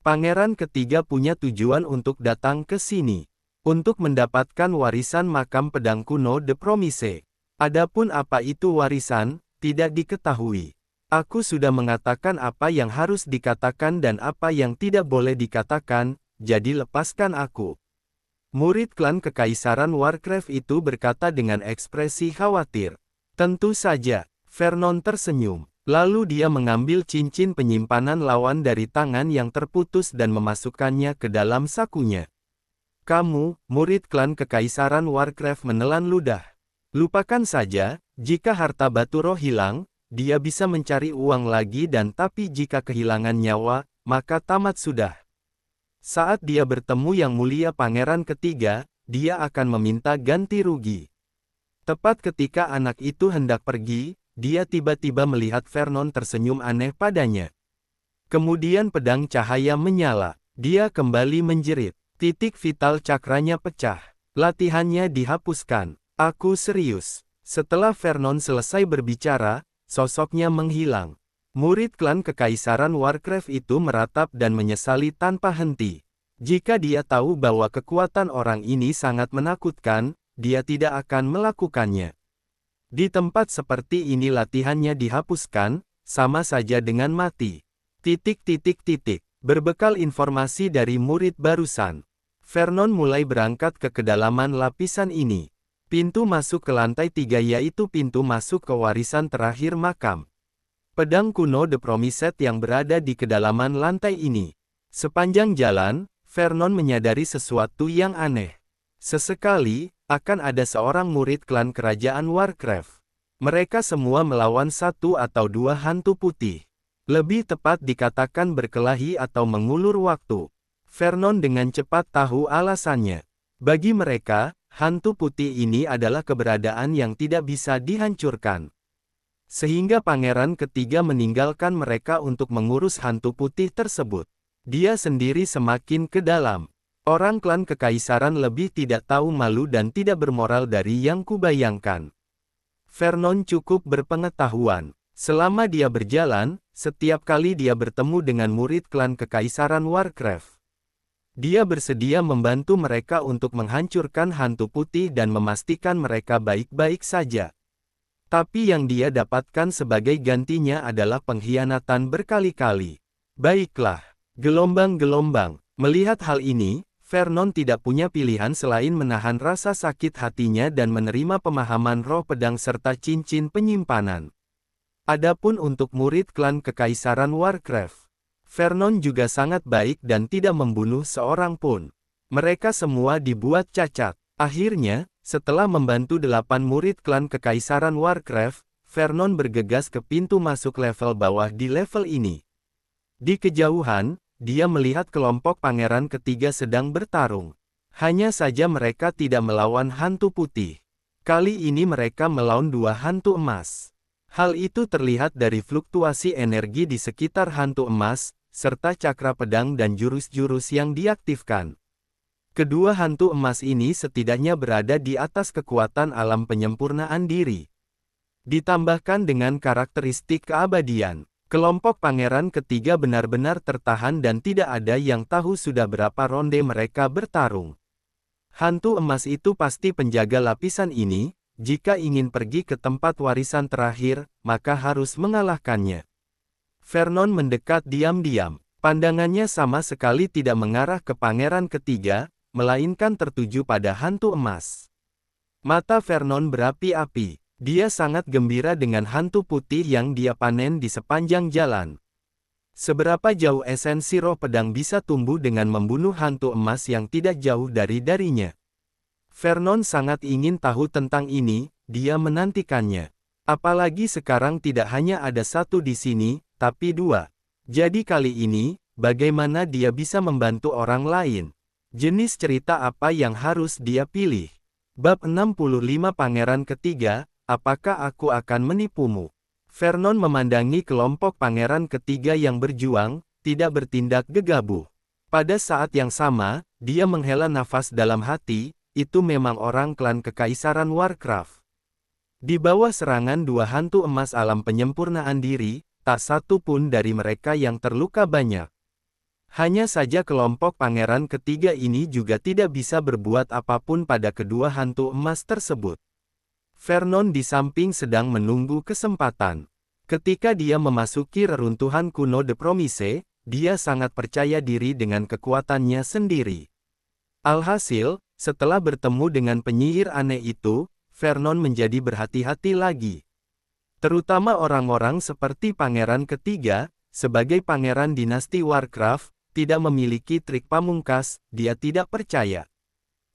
Pangeran ketiga punya tujuan untuk datang ke sini. Untuk mendapatkan warisan makam pedang kuno The Promise. Adapun apa itu warisan, tidak diketahui. Aku sudah mengatakan apa yang harus dikatakan dan apa yang tidak boleh dikatakan, jadi lepaskan aku. Murid klan Kekaisaran Warcraft itu berkata dengan ekspresi khawatir. Tentu saja, Vernon tersenyum. Lalu dia mengambil cincin penyimpanan lawan dari tangan yang terputus dan memasukkannya ke dalam sakunya. Kamu, murid klan Kekaisaran Warcraft menelan ludah. Lupakan saja, jika harta batu roh hilang, dia bisa mencari uang lagi dan tapi jika kehilangan nyawa, maka tamat sudah. Saat dia bertemu Yang Mulia Pangeran ketiga, dia akan meminta ganti rugi. Tepat ketika anak itu hendak pergi, dia tiba-tiba melihat Vernon tersenyum aneh padanya. Kemudian pedang cahaya menyala. Dia kembali menjerit. Titik vital cakranya pecah. Latihannya dihapuskan. Aku serius. Setelah Vernon selesai berbicara, sosoknya menghilang. Murid klan Kekaisaran Warcraft itu meratap dan menyesali tanpa henti. Jika dia tahu bahwa kekuatan orang ini sangat menakutkan, dia tidak akan melakukannya. Di tempat seperti ini latihannya dihapuskan, sama saja dengan mati. Berbekal informasi dari murid barusan, Vernon mulai berangkat ke kedalaman lapisan ini. Pintu masuk ke lantai 3 yaitu pintu masuk ke warisan terakhir makam. Pedang kuno The Promised yang berada di kedalaman lantai ini. Sepanjang jalan, Vernon menyadari sesuatu yang aneh. Sesekali, akan ada seorang murid klan kerajaan Warcraft. Mereka semua melawan satu atau dua hantu putih. Lebih tepat dikatakan berkelahi atau mengulur waktu. Vernon dengan cepat tahu alasannya. Bagi mereka, hantu putih ini adalah keberadaan yang tidak bisa dihancurkan. Sehingga pangeran ketiga meninggalkan mereka untuk mengurus hantu putih tersebut. Dia sendiri semakin ke dalam. Orang klan Kekaisaran lebih tidak tahu malu dan tidak bermoral dari yang kubayangkan. Vernon cukup berpengetahuan. Selama dia berjalan, setiap kali dia bertemu dengan murid klan Kekaisaran Warcraft, dia bersedia membantu mereka untuk menghancurkan hantu putih dan memastikan mereka baik-baik saja. Tapi yang dia dapatkan sebagai gantinya adalah pengkhianatan berkali-kali. Baiklah, gelombang-gelombang. Melihat hal ini, Vernon tidak punya pilihan selain menahan rasa sakit hatinya dan menerima pemahaman roh pedang serta cincin penyimpanan. Adapun untuk murid klan Kekaisaran Warcraft, Vernon juga sangat baik dan tidak membunuh seorang pun. Mereka semua dibuat cacat. Akhirnya, setelah membantu 8 murid klan Kekaisaran Warcraft, Vernon bergegas ke pintu masuk level bawah di level ini. Di kejauhan, dia melihat kelompok pangeran ketiga sedang bertarung. Hanya saja mereka tidak melawan hantu putih. Kali ini mereka melawan 2 hantu emas. Hal itu terlihat dari fluktuasi energi di sekitar hantu emas, serta cakra pedang dan jurus-jurus yang diaktifkan. Kedua hantu emas ini setidaknya berada di atas kekuatan alam penyempurnaan diri. Ditambahkan dengan karakteristik keabadian. Kelompok pangeran ketiga benar-benar tertahan dan tidak ada yang tahu sudah berapa ronde mereka bertarung. Hantu emas itu pasti penjaga lapisan ini, jika ingin pergi ke tempat warisan terakhir, maka harus mengalahkannya. Vernon mendekat diam-diam. Pandangannya sama sekali tidak mengarah ke pangeran ketiga, melainkan tertuju pada hantu emas. Mata Vernon berapi-api. Dia sangat gembira dengan hantu putih yang dia panen di sepanjang jalan. Seberapa jauh esensi roh pedang bisa tumbuh dengan membunuh hantu emas yang tidak jauh darinya. Vernon sangat ingin tahu tentang ini, dia menantikannya. Apalagi sekarang tidak hanya ada satu di sini, tapi 2. Jadi kali ini, bagaimana dia bisa membantu orang lain? Jenis cerita apa yang harus dia pilih? Bab 65 Pangeran Ketiga, apakah aku akan menipumu? Vernon memandangi kelompok pangeran ketiga yang berjuang, tidak bertindak gegabah. Pada saat yang sama, dia menghela nafas dalam hati, itu memang orang klan Kekaisaran Warcraft. Di bawah serangan 2 hantu emas alam penyempurnaan diri, tak satu pun dari mereka yang terluka banyak. Hanya saja kelompok pangeran ketiga ini juga tidak bisa berbuat apapun pada kedua hantu emas tersebut. Vernon di samping sedang menunggu kesempatan. Ketika dia memasuki reruntuhan kuno The Promise, dia sangat percaya diri dengan kekuatannya sendiri. Alhasil, setelah bertemu dengan penyihir aneh itu, Vernon menjadi berhati-hati lagi. Terutama orang-orang seperti pangeran ketiga, sebagai pangeran dinasti Warcraft, tidak memiliki trik pamungkas, dia tidak percaya.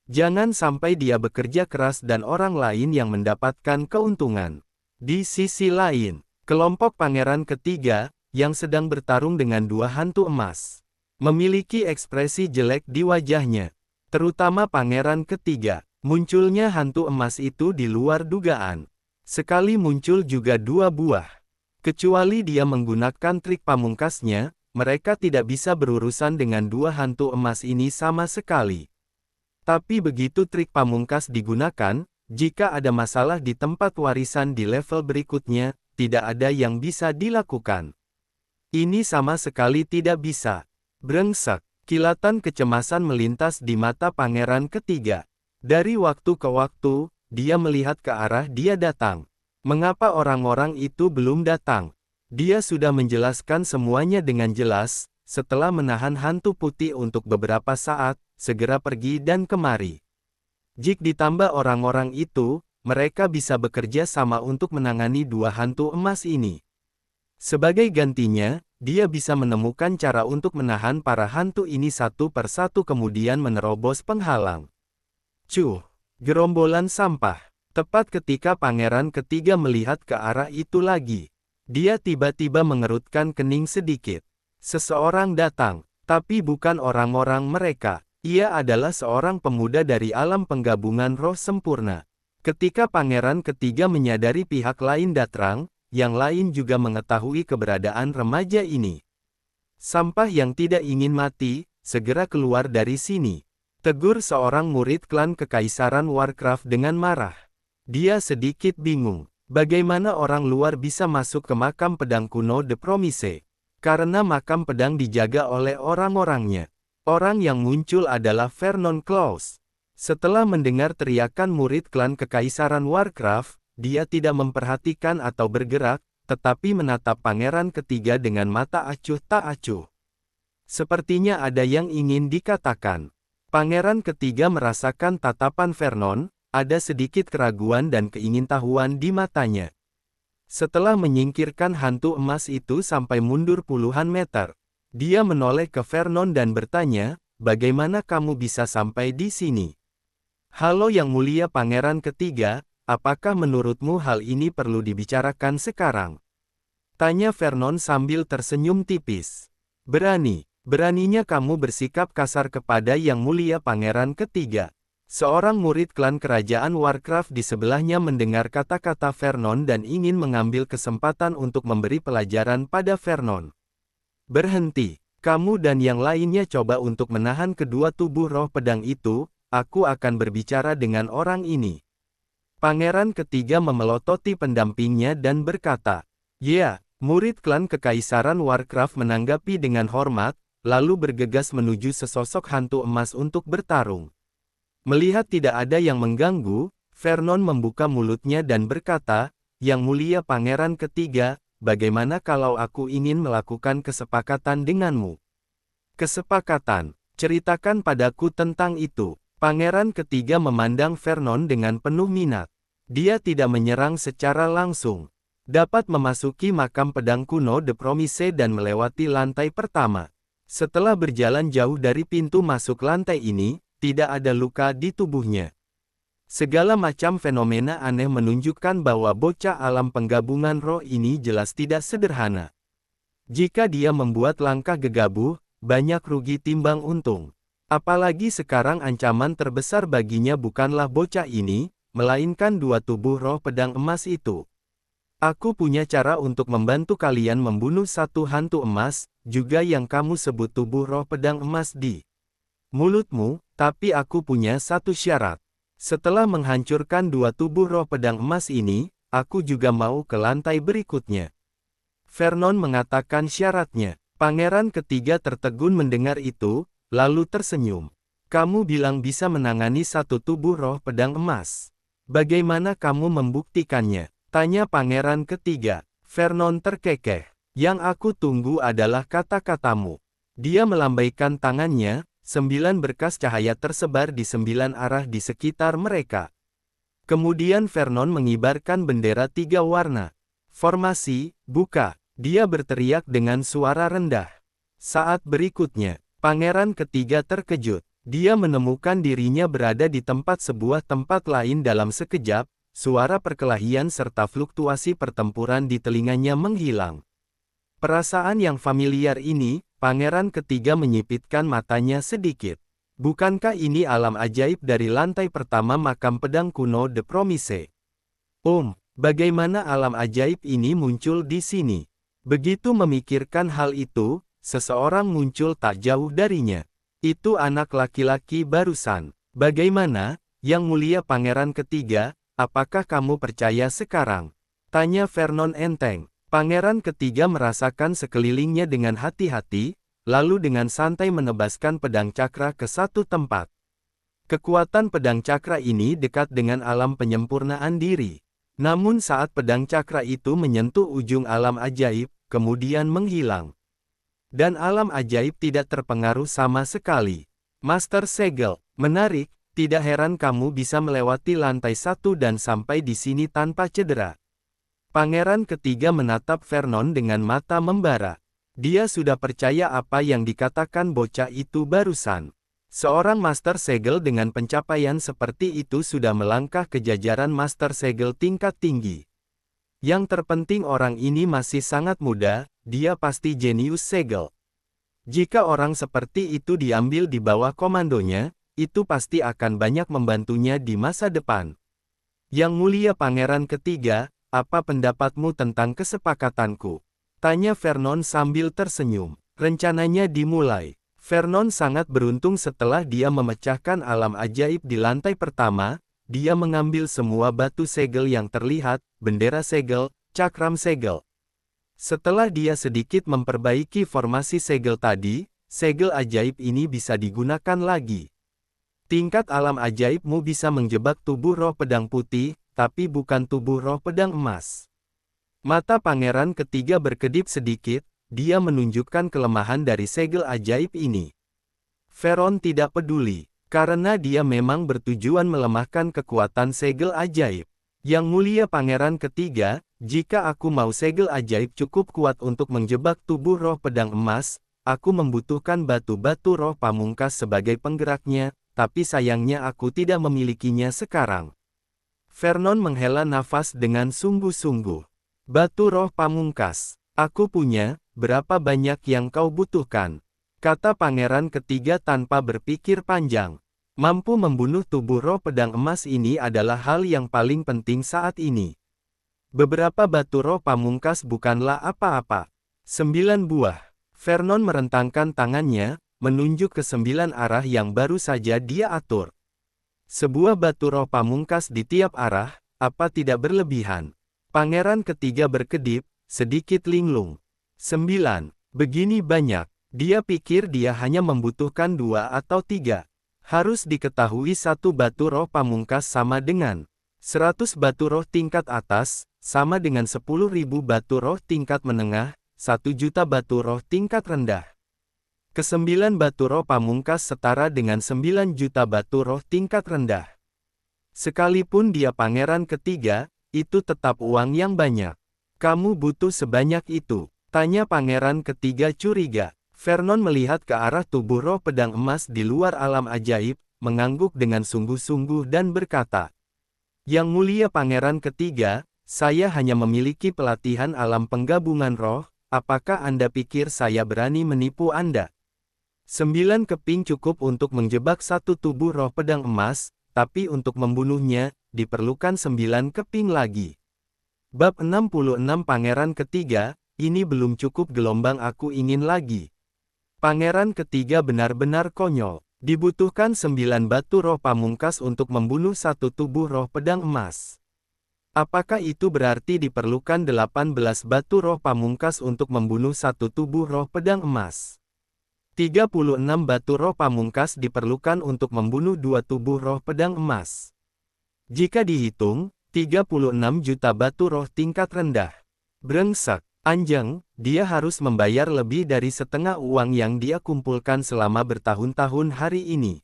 Jangan sampai dia bekerja keras dan orang lain yang mendapatkan keuntungan. Di sisi lain, kelompok pangeran ketiga, yang sedang bertarung dengan dua hantu emas, memiliki ekspresi jelek di wajahnya. Terutama pangeran ketiga, munculnya hantu emas itu di luar dugaan. Sekali muncul juga dua buah. Kecuali dia menggunakan trik pamungkasnya, mereka tidak bisa berurusan dengan dua hantu emas ini sama sekali. Tapi begitu trik pamungkas digunakan, jika ada masalah di tempat warisan di level berikutnya, tidak ada yang bisa dilakukan. Ini sama sekali tidak bisa. Brengsek, kilatan kecemasan melintas di mata pangeran ketiga. Dari waktu ke waktu, dia melihat ke arah dia datang. Mengapa orang-orang itu belum datang? Dia sudah menjelaskan semuanya dengan jelas, setelah menahan hantu putih untuk beberapa saat, segera pergi dan kemari. Jika ditambah orang-orang itu, mereka bisa bekerja sama untuk menangani dua hantu emas ini. Sebagai gantinya, dia bisa menemukan cara untuk menahan para hantu ini satu persatu kemudian menerobos penghalang. Gerombolan sampah. Tepat ketika pangeran ketiga melihat ke arah itu lagi. Dia tiba-tiba mengerutkan kening sedikit. Seseorang datang, tapi bukan orang-orang mereka. Ia adalah seorang pemuda dari alam penggabungan roh sempurna. Ketika pangeran ketiga menyadari pihak lain datang, yang lain juga mengetahui keberadaan remaja ini. Sampah yang tidak ingin mati, segera keluar dari sini. Tegur seorang murid klan Kekaisaran Warcraft dengan marah. Dia sedikit bingung. Bagaimana orang luar bisa masuk ke makam pedang kuno The Promise? Karena makam pedang dijaga oleh orang-orangnya. Orang yang muncul adalah Vernon Claus. Setelah mendengar teriakan murid klan Kekaisaran Warcraft, dia tidak memperhatikan atau bergerak, tetapi menatap pangeran ketiga dengan mata acuh tak acuh. Sepertinya ada yang ingin dikatakan. Pangeran ketiga merasakan tatapan Vernon, ada sedikit keraguan dan keingintahuan di matanya. Setelah menyingkirkan hantu emas itu sampai mundur puluhan meter, dia menoleh ke Vernon dan bertanya, bagaimana kamu bisa sampai di sini? Halo Yang Mulia Pangeran ketiga, apakah menurutmu hal ini perlu dibicarakan sekarang? Tanya Vernon sambil tersenyum tipis. Beraninya kamu bersikap kasar kepada Yang Mulia Pangeran ketiga. Seorang murid klan kerajaan Warcraft di sebelahnya mendengar kata-kata Vernon dan ingin mengambil kesempatan untuk memberi pelajaran pada Vernon. Berhenti, kamu dan yang lainnya coba untuk menahan kedua tubuh roh pedang itu, aku akan berbicara dengan orang ini. Pangeran ketiga memelototi pendampingnya dan berkata, ya, murid klan Kekaisaran Warcraft menanggapi dengan hormat, lalu bergegas menuju sesosok hantu emas untuk bertarung. Melihat tidak ada yang mengganggu, Vernon membuka mulutnya dan berkata, Yang Mulia Pangeran ketiga, bagaimana kalau aku ingin melakukan kesepakatan denganmu? Kesepakatan, ceritakan padaku tentang itu. Pangeran ketiga memandang Vernon dengan penuh minat. Dia tidak menyerang secara langsung. Dapat memasuki makam pedang kuno The Promise dan melewati lantai pertama. Setelah berjalan jauh dari pintu masuk lantai ini, tidak ada luka di tubuhnya. Segala macam fenomena aneh menunjukkan bahwa bocah alam penggabungan roh ini jelas tidak sederhana. Jika dia membuat langkah gegabah, banyak rugi timbang untung. Apalagi sekarang ancaman terbesar baginya bukanlah bocah ini, melainkan dua tubuh roh pedang emas itu. Aku punya cara untuk membantu kalian membunuh satu hantu emas, juga yang kamu sebut tubuh roh pedang emas di mulutmu, tapi aku punya satu syarat. Setelah menghancurkan dua tubuh roh pedang emas ini, aku juga mau ke lantai berikutnya. Vernon mengatakan syaratnya. Pangeran ketiga tertegun mendengar itu, lalu tersenyum. Kamu bilang bisa menangani satu tubuh roh pedang emas. Bagaimana kamu membuktikannya? Tanya pangeran ketiga. Vernon terkekeh. Yang aku tunggu adalah kata-katamu. Dia melambaikan tangannya, 9 berkas cahaya tersebar di 9 arah di sekitar mereka. Kemudian Vernon mengibarkan bendera 3 warna. Formasi, buka. Dia berteriak dengan suara rendah. Saat berikutnya, pangeran ketiga terkejut. Dia menemukan dirinya berada di sebuah tempat lain dalam sekejap, suara perkelahian serta fluktuasi pertempuran di telinganya menghilang. Perasaan yang familiar ini, pangeran ketiga menyipitkan matanya sedikit. Bukankah ini alam ajaib dari lantai pertama makam pedang kuno The Promise? Bagaimana alam ajaib ini muncul di sini? Begitu memikirkan hal itu, seseorang muncul tak jauh darinya. Itu anak laki-laki barusan. Bagaimana, Yang Mulia Pangeran Ketiga, apakah kamu percaya sekarang? Tanya Vernon enteng. Pangeran Ketiga merasakan sekelilingnya dengan hati-hati, lalu dengan santai menebaskan pedang cakra ke satu tempat. Kekuatan pedang cakra ini dekat dengan alam penyempurnaan diri. Namun saat pedang cakra itu menyentuh ujung alam ajaib, kemudian menghilang. Dan alam ajaib tidak terpengaruh sama sekali. Master Segel, menarik, tidak heran kamu bisa melewati lantai 1 dan sampai di sini tanpa cedera. Pangeran ketiga menatap Vernon dengan mata membara. Dia sudah percaya apa yang dikatakan bocah itu barusan. Seorang Master Segel dengan pencapaian seperti itu sudah melangkah ke jajaran Master Segel tingkat tinggi. Yang terpenting orang ini masih sangat muda, dia pasti jenius segel. Jika orang seperti itu diambil di bawah komandonya, itu pasti akan banyak membantunya di masa depan. Yang Mulia Pangeran Ketiga, apa pendapatmu tentang kesepakatanku? Tanya Vernon sambil tersenyum. Rencananya dimulai. Vernon sangat beruntung setelah dia memecahkan alam ajaib di lantai pertama. Dia mengambil semua batu segel yang terlihat, bendera segel, cakram segel. Setelah dia sedikit memperbaiki formasi segel tadi, segel ajaib ini bisa digunakan lagi. Tingkat alam ajaibmu bisa menjebak tubuh roh pedang putih, tapi bukan tubuh roh pedang emas. Mata pangeran ketiga berkedip sedikit, dia menunjukkan kelemahan dari segel ajaib ini. Veron tidak peduli. Karena dia memang bertujuan melemahkan kekuatan segel ajaib. Yang Mulia Pangeran Ketiga, jika aku mau segel ajaib cukup kuat untuk menjebak tubuh roh pedang emas, aku membutuhkan batu-batu roh pamungkas sebagai penggeraknya, tapi sayangnya aku tidak memilikinya sekarang. Vernon menghela nafas dengan sungguh-sungguh. Batu roh pamungkas. Aku punya, berapa banyak yang kau butuhkan? Kata Pangeran Ketiga tanpa berpikir panjang. Mampu membunuh tubuh roh pedang emas ini adalah hal yang paling penting saat ini. Beberapa batu roh pamungkas bukanlah apa-apa. 9 buah. Vernon merentangkan tangannya, menunjuk ke 9 arah yang baru saja dia atur. Sebuah batu roh pamungkas di tiap arah, apa tidak berlebihan? Pangeran Ketiga berkedip, sedikit linglung. 9. Begini banyak. Dia pikir dia hanya membutuhkan 2 atau 3. Harus diketahui satu batu roh pamungkas sama dengan 100 batu roh tingkat atas, sama dengan 10.000 batu roh tingkat menengah, 1 juta batu roh tingkat rendah. Ke-9 batu roh pamungkas setara dengan 9 juta batu roh tingkat rendah. Sekalipun dia Pangeran Ketiga, itu tetap uang yang banyak. Kamu butuh sebanyak itu? Tanya Pangeran Ketiga curiga. Vernon melihat ke arah tubuh roh pedang emas di luar alam ajaib, mengangguk dengan sungguh-sungguh dan berkata, Yang Mulia Pangeran Ketiga, saya hanya memiliki pelatihan alam penggabungan roh, apakah Anda pikir saya berani menipu Anda? 9 keping cukup untuk menjebak satu tubuh roh pedang emas, tapi untuk membunuhnya, diperlukan 9 keping lagi. Bab 66 Pangeran Ketiga, ini belum cukup gelombang aku ingin lagi. Pangeran Ketiga benar-benar konyol. Dibutuhkan 9 batu roh pamungkas untuk membunuh satu tubuh roh pedang emas. Apakah itu berarti diperlukan 18 batu roh pamungkas untuk membunuh satu tubuh roh pedang emas? 36 batu roh pamungkas diperlukan untuk membunuh dua tubuh roh pedang emas. Jika dihitung, 36 juta batu roh tingkat rendah. Brengsek, anjing, dia harus membayar lebih dari setengah uang yang dia kumpulkan selama bertahun-tahun hari ini.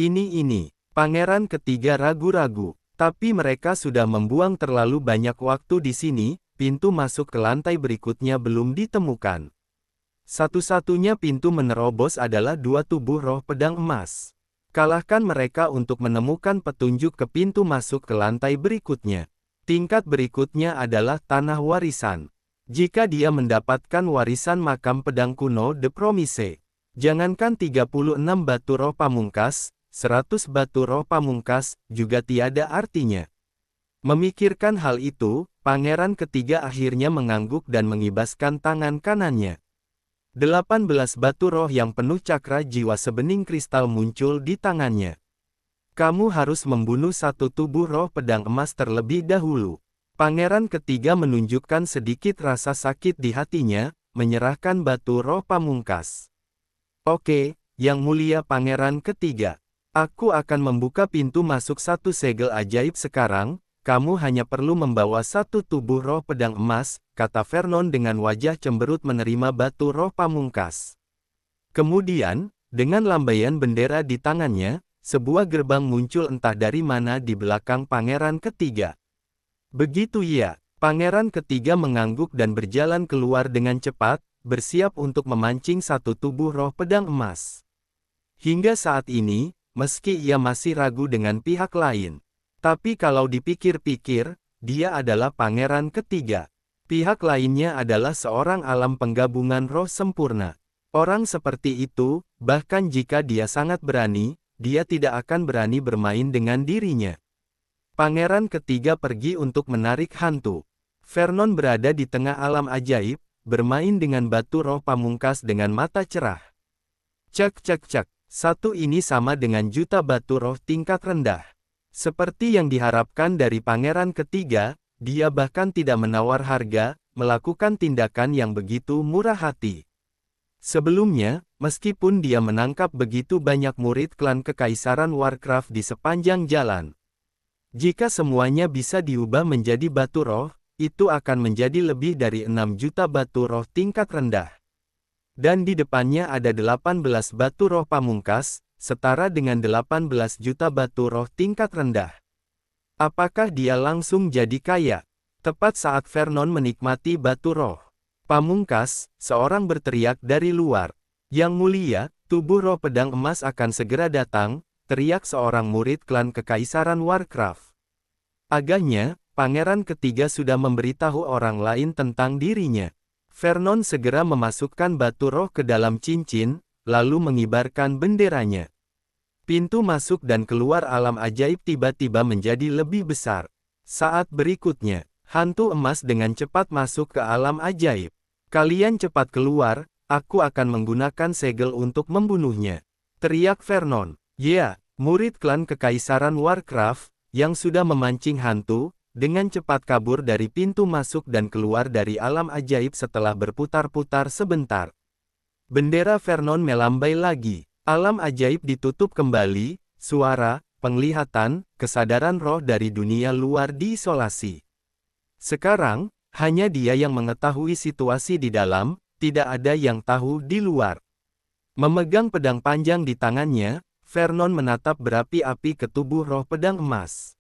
Ini, Pangeran ketiga ragu-ragu. Tapi mereka sudah membuang terlalu banyak waktu di sini, pintu masuk ke lantai berikutnya belum ditemukan. Satu-satunya pintu menerobos adalah dua tubuh roh pedang emas. Kalahkan mereka untuk menemukan petunjuk ke pintu masuk ke lantai berikutnya. Tingkat berikutnya adalah tanah warisan. Jika dia mendapatkan warisan makam pedang kuno The Promise, jangankan 36 batu roh pamungkas, 100 batu roh pamungkas, juga tiada artinya. Memikirkan hal itu, pangeran ketiga akhirnya mengangguk dan mengibaskan tangan kanannya. 18 batu roh yang penuh cakra jiwa sebening kristal muncul di tangannya. Kamu harus membunuh satu tubuh roh pedang emas terlebih dahulu. Pangeran ketiga menunjukkan sedikit rasa sakit di hatinya, menyerahkan batu roh pamungkas. Oke, Yang Mulia Pangeran ketiga. Aku akan membuka pintu masuk satu segel ajaib sekarang, kamu hanya perlu membawa satu tubuh roh pedang emas, kata Vernon dengan wajah cemberut menerima batu roh pamungkas. Kemudian, dengan lambaian bendera di tangannya, sebuah gerbang muncul entah dari mana di belakang Pangeran ketiga. Begitu ya, Pangeran ketiga mengangguk dan berjalan keluar dengan cepat, bersiap untuk memancing satu tubuh roh pedang emas. Hingga saat ini, meski ia masih ragu dengan pihak lain. Tapi kalau dipikir-pikir, dia adalah pangeran ketiga. Pihak lainnya adalah seorang alam penggabungan roh sempurna. Orang seperti itu, bahkan jika dia sangat berani, dia tidak akan berani bermain dengan dirinya. Pangeran ketiga pergi untuk menarik hantu. Vernon berada di tengah alam ajaib, bermain dengan batu roh pamungkas dengan mata cerah. Cek cek cek. Satu ini sama dengan juta batu roh tingkat rendah. Seperti yang diharapkan dari pangeran ketiga, dia bahkan tidak menawar harga, melakukan tindakan yang begitu murah hati. Sebelumnya, meskipun dia menangkap begitu banyak murid klan Kekaisaran Warcraft di sepanjang jalan, jika semuanya bisa diubah menjadi batu roh, itu akan menjadi lebih dari 6 juta batu roh tingkat rendah. Dan di depannya ada 18 batu roh pamungkas, setara dengan 18 juta batu roh tingkat rendah. Apakah dia langsung jadi kaya? Tepat saat Vernon menikmati batu roh pamungkas, seorang berteriak dari luar. Yang Mulia, tubuh roh pedang emas akan segera datang, teriak seorang murid klan Kekaisaran Warcraft. Agaknya, pangeran ketiga sudah memberitahu orang lain tentang dirinya. Vernon segera memasukkan batu roh ke dalam cincin, lalu mengibarkan benderanya. Pintu masuk dan keluar alam ajaib tiba-tiba menjadi lebih besar. Saat berikutnya, hantu emas dengan cepat masuk ke alam ajaib. Kalian cepat keluar, aku akan menggunakan segel untuk membunuhnya. Teriak Vernon. Ya, murid klan Kekaisaran Warcraft, yang sudah memancing hantu, dengan cepat kabur dari pintu masuk dan keluar dari alam ajaib setelah berputar-putar sebentar. Bendera Vernon melambai lagi. Alam ajaib ditutup kembali, suara, penglihatan, kesadaran roh dari dunia luar diisolasi. Sekarang, hanya dia yang mengetahui situasi di dalam, tidak ada yang tahu di luar. Memegang pedang panjang di tangannya, Vernon menatap berapi-api ke tubuh roh pedang emas.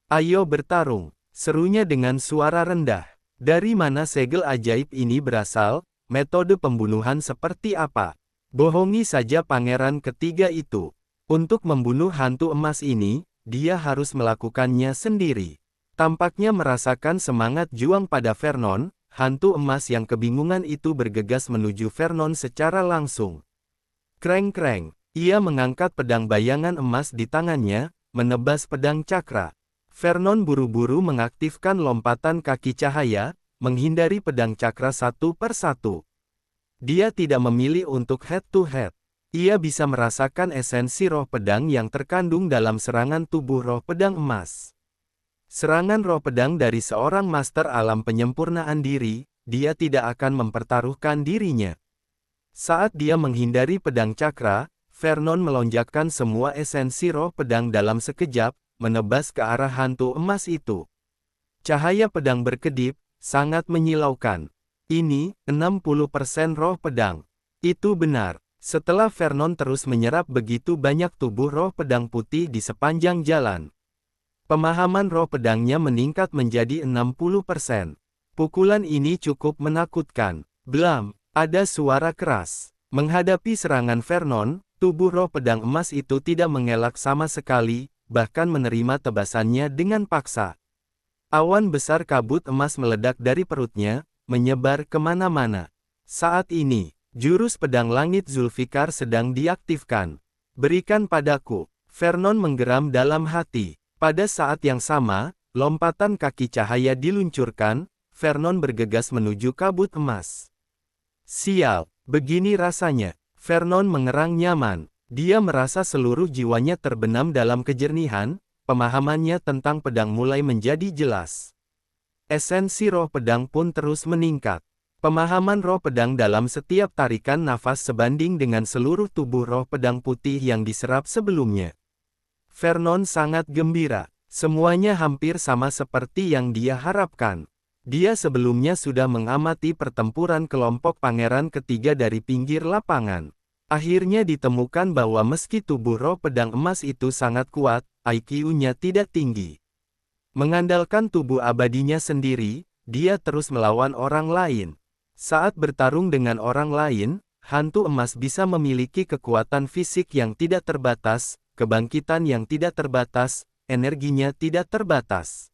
Ayo bertarung, serunya dengan suara rendah. Dari mana segel ajaib ini berasal? Metode pembunuhan seperti apa? Bohongi saja pangeran ketiga itu. Untuk membunuh hantu emas ini, dia harus melakukannya sendiri. Tampaknya merasakan semangat juang pada Vernon, hantu emas yang kebingungan itu bergegas menuju Vernon secara langsung. Kreng-kreng, ia mengangkat pedang bayangan emas di tangannya, menebas pedang cakra. Vernon buru-buru mengaktifkan lompatan kaki cahaya, menghindari pedang cakra satu persatu. Dia tidak memilih untuk head-to-head. Ia bisa merasakan esensi roh pedang yang terkandung dalam serangan tubuh roh pedang emas. Serangan roh pedang dari seorang master alam penyempurnaan diri, dia tidak akan mempertaruhkan dirinya. Saat dia menghindari pedang cakra, Vernon melonjakkan semua esensi roh pedang dalam sekejap, menebas ke arah hantu emas itu. Cahaya pedang berkedip, sangat menyilaukan. Ini, 60% roh pedang. Itu benar. Setelah Vernon terus menyerap begitu banyak tubuh roh pedang putih di sepanjang jalan, pemahaman roh pedangnya meningkat menjadi 60%. Pukulan ini cukup menakutkan. Blam, ada suara keras. Menghadapi serangan Vernon, tubuh roh pedang emas itu tidak mengelak sama sekali, bahkan menerima tebasannya dengan paksa. Awan besar kabut emas meledak dari perutnya, menyebar kemana-mana. Saat ini, jurus pedang langit Zulfikar sedang diaktifkan. Berikan padaku. Vernon menggeram dalam hati. Pada saat yang sama, lompatan kaki cahaya diluncurkan, Vernon bergegas menuju kabut emas. Sial, begini rasanya. Vernon mengerang nyaman. Dia merasa seluruh jiwanya terbenam dalam kejernihan, pemahamannya tentang pedang mulai menjadi jelas. Esensi roh pedang pun terus meningkat. Pemahaman roh pedang dalam setiap tarikan nafas sebanding dengan seluruh tubuh roh pedang putih yang diserap sebelumnya. Vernon sangat gembira. Semuanya hampir sama seperti yang dia harapkan. Dia sebelumnya sudah mengamati pertempuran kelompok pangeran ketiga dari pinggir lapangan. Akhirnya ditemukan bahwa meski tubuh roh pedang emas itu sangat kuat, IQ-nya tidak tinggi. Mengandalkan tubuh abadinya sendiri, dia terus melawan orang lain. Saat bertarung dengan orang lain, hantu emas bisa memiliki kekuatan fisik yang tidak terbatas, kebangkitan yang tidak terbatas, energinya tidak terbatas.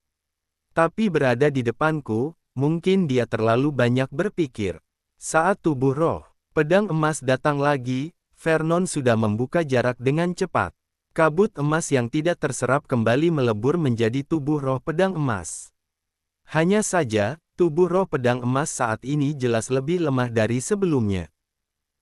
Tapi berada di depanku, mungkin dia terlalu banyak berpikir. Saat tubuh roh pedang emas datang lagi, Vernon sudah membuka jarak dengan cepat. Kabut emas yang tidak terserap kembali melebur menjadi tubuh roh pedang emas. Hanya saja, tubuh roh pedang emas saat ini jelas lebih lemah dari sebelumnya.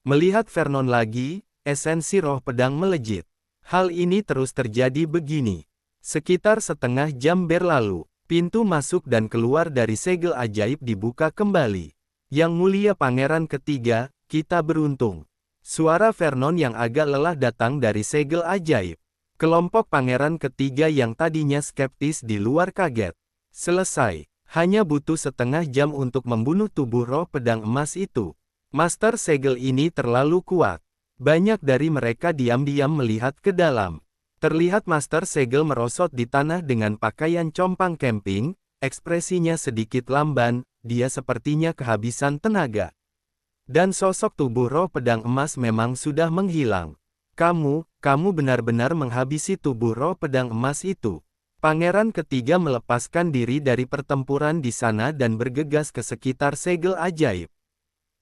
Melihat Vernon lagi, esensi roh pedang melejit. Hal ini terus terjadi begini. Sekitar setengah jam berlalu, pintu masuk dan keluar dari segel ajaib dibuka kembali. Yang mulia pangeran ketiga, kita beruntung. Suara Vernon yang agak lelah datang dari segel ajaib. Kelompok pangeran ketiga yang tadinya skeptis di luar kaget. Selesai. Hanya butuh setengah jam untuk membunuh tubuh roh pedang emas itu. Master segel ini terlalu kuat. Banyak dari mereka diam-diam melihat ke dalam. Terlihat Master segel merosot di tanah dengan pakaian compang camping, ekspresinya sedikit lamban, dia sepertinya kehabisan tenaga. Dan sosok tubuh roh pedang emas memang sudah menghilang. Kamu benar-benar menghabisi tubuh roh pedang emas itu. Pangeran ketiga melepaskan diri dari pertempuran di sana dan bergegas ke sekitar segel ajaib.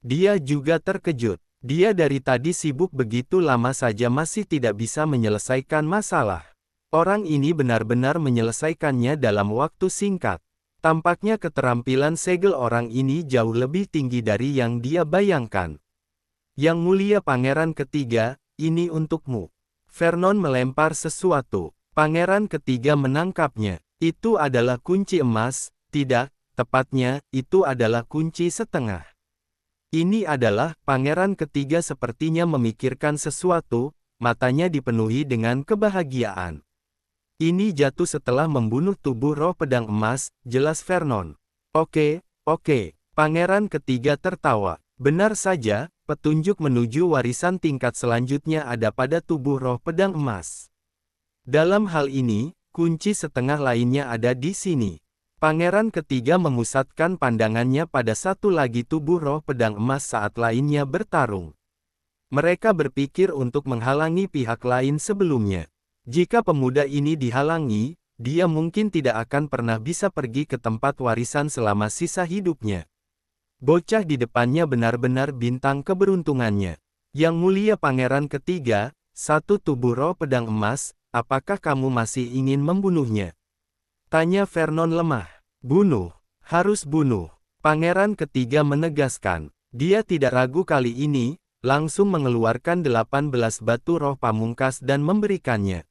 Dia juga terkejut. Dia dari tadi sibuk begitu lama saja masih tidak bisa menyelesaikan masalah. Orang ini benar-benar menyelesaikannya dalam waktu singkat. Tampaknya keterampilan segel orang ini jauh lebih tinggi dari yang dia bayangkan. Yang mulia pangeran ketiga, ini untukmu. Vernon melempar sesuatu. Pangeran ketiga menangkapnya. Itu adalah kunci emas, tidak, tepatnya, itu adalah kunci setengah. Ini adalah, pangeran ketiga sepertinya memikirkan sesuatu, matanya dipenuhi dengan kebahagiaan. Ini jatuh setelah membunuh tubuh roh pedang emas, jelas Vernon. Oke, pangeran ketiga tertawa. Benar saja, petunjuk menuju warisan tingkat selanjutnya ada pada tubuh roh pedang emas. Dalam hal ini, kunci setengah lainnya ada di sini. Pangeran ketiga memusatkan pandangannya pada satu lagi tubuh roh pedang emas saat lainnya bertarung. Mereka berpikir untuk menghalangi pihak lain sebelumnya. Jika pemuda ini dihalangi, dia mungkin tidak akan pernah bisa pergi ke tempat warisan selama sisa hidupnya. Bocah di depannya benar-benar bintang keberuntungannya. Yang mulia pangeran ketiga, satu tubuh roh pedang emas, apakah kamu masih ingin membunuhnya? Tanya Vernon lemah. Bunuh. Harus bunuh. Pangeran ketiga menegaskan. Dia tidak ragu kali ini, langsung mengeluarkan 18 batu roh pamungkas dan memberikannya.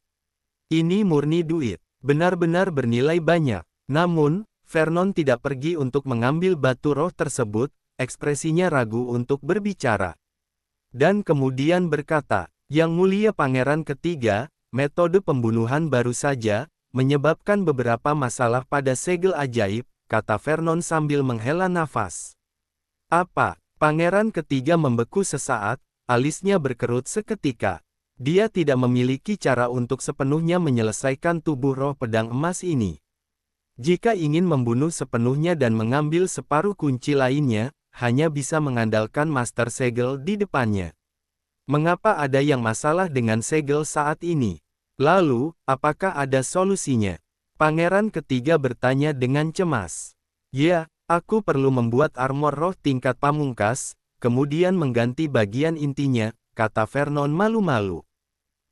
Ini murni duit. Benar-benar bernilai banyak. Namun, Vernon tidak pergi untuk mengambil batu roh tersebut, ekspresinya ragu untuk berbicara. Dan kemudian berkata, "Yang mulia Pangeran Ketiga, metode pembunuhan baru saja menyebabkan beberapa masalah pada segel ajaib," kata Vernon sambil menghela nafas. "Apa?" Pangeran Ketiga membeku sesaat, alisnya berkerut seketika. Dia tidak memiliki cara untuk sepenuhnya menyelesaikan tubuh roh pedang emas ini. Jika ingin membunuh sepenuhnya dan mengambil separuh kunci lainnya, hanya bisa mengandalkan Master Segel di depannya. Mengapa ada yang masalah dengan segel saat ini? Lalu, apakah ada solusinya? Pangeran Ketiga bertanya dengan cemas. "Ya, aku perlu membuat armor roh tingkat pamungkas, kemudian mengganti bagian intinya," kata Vernon malu-malu.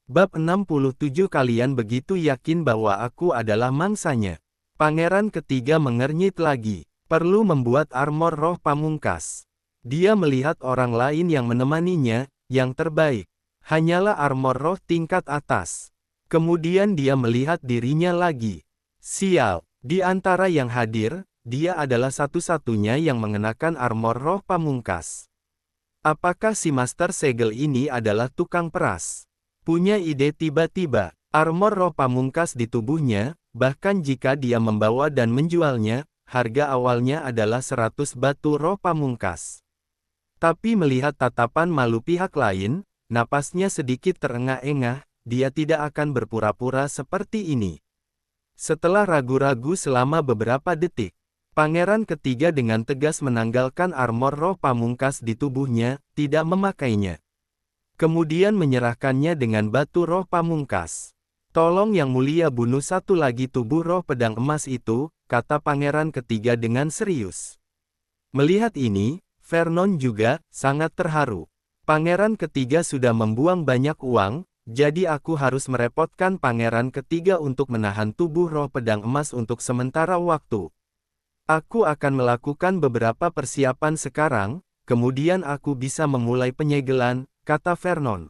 Bab 67. Kalian begitu yakin bahwa aku adalah mangsanya? Pangeran Ketiga mengernyit lagi. Perlu membuat armor roh pamungkas. Dia melihat orang lain yang menemaninya, yang terbaik. Hanyalah armor roh tingkat atas. Kemudian dia melihat dirinya lagi. Sial, di antara yang hadir, dia adalah satu-satunya yang mengenakan armor roh pamungkas. Apakah si Master Segel ini adalah tukang peras? Punya ide tiba-tiba, armor roh pamungkas di tubuhnya, bahkan jika dia membawa dan menjualnya, harga awalnya adalah 100 batu roh pamungkas. Tapi melihat tatapan malu pihak lain, napasnya sedikit terengah-engah, dia tidak akan berpura-pura seperti ini. Setelah ragu-ragu selama beberapa detik, Pangeran Ketiga dengan tegas menanggalkan armor roh pamungkas di tubuhnya, tidak memakainya. Kemudian menyerahkannya dengan batu roh pamungkas. "Tolong Yang Mulia bunuh satu lagi tubuh roh pedang emas itu," kata Pangeran Ketiga dengan serius. Melihat ini, Vernon juga sangat terharu. Pangeran Ketiga sudah membuang banyak uang, jadi aku harus merepotkan Pangeran Ketiga untuk menahan tubuh roh pedang emas untuk sementara waktu. Aku akan melakukan beberapa persiapan sekarang, kemudian aku bisa memulai penyegelan, kata Vernon.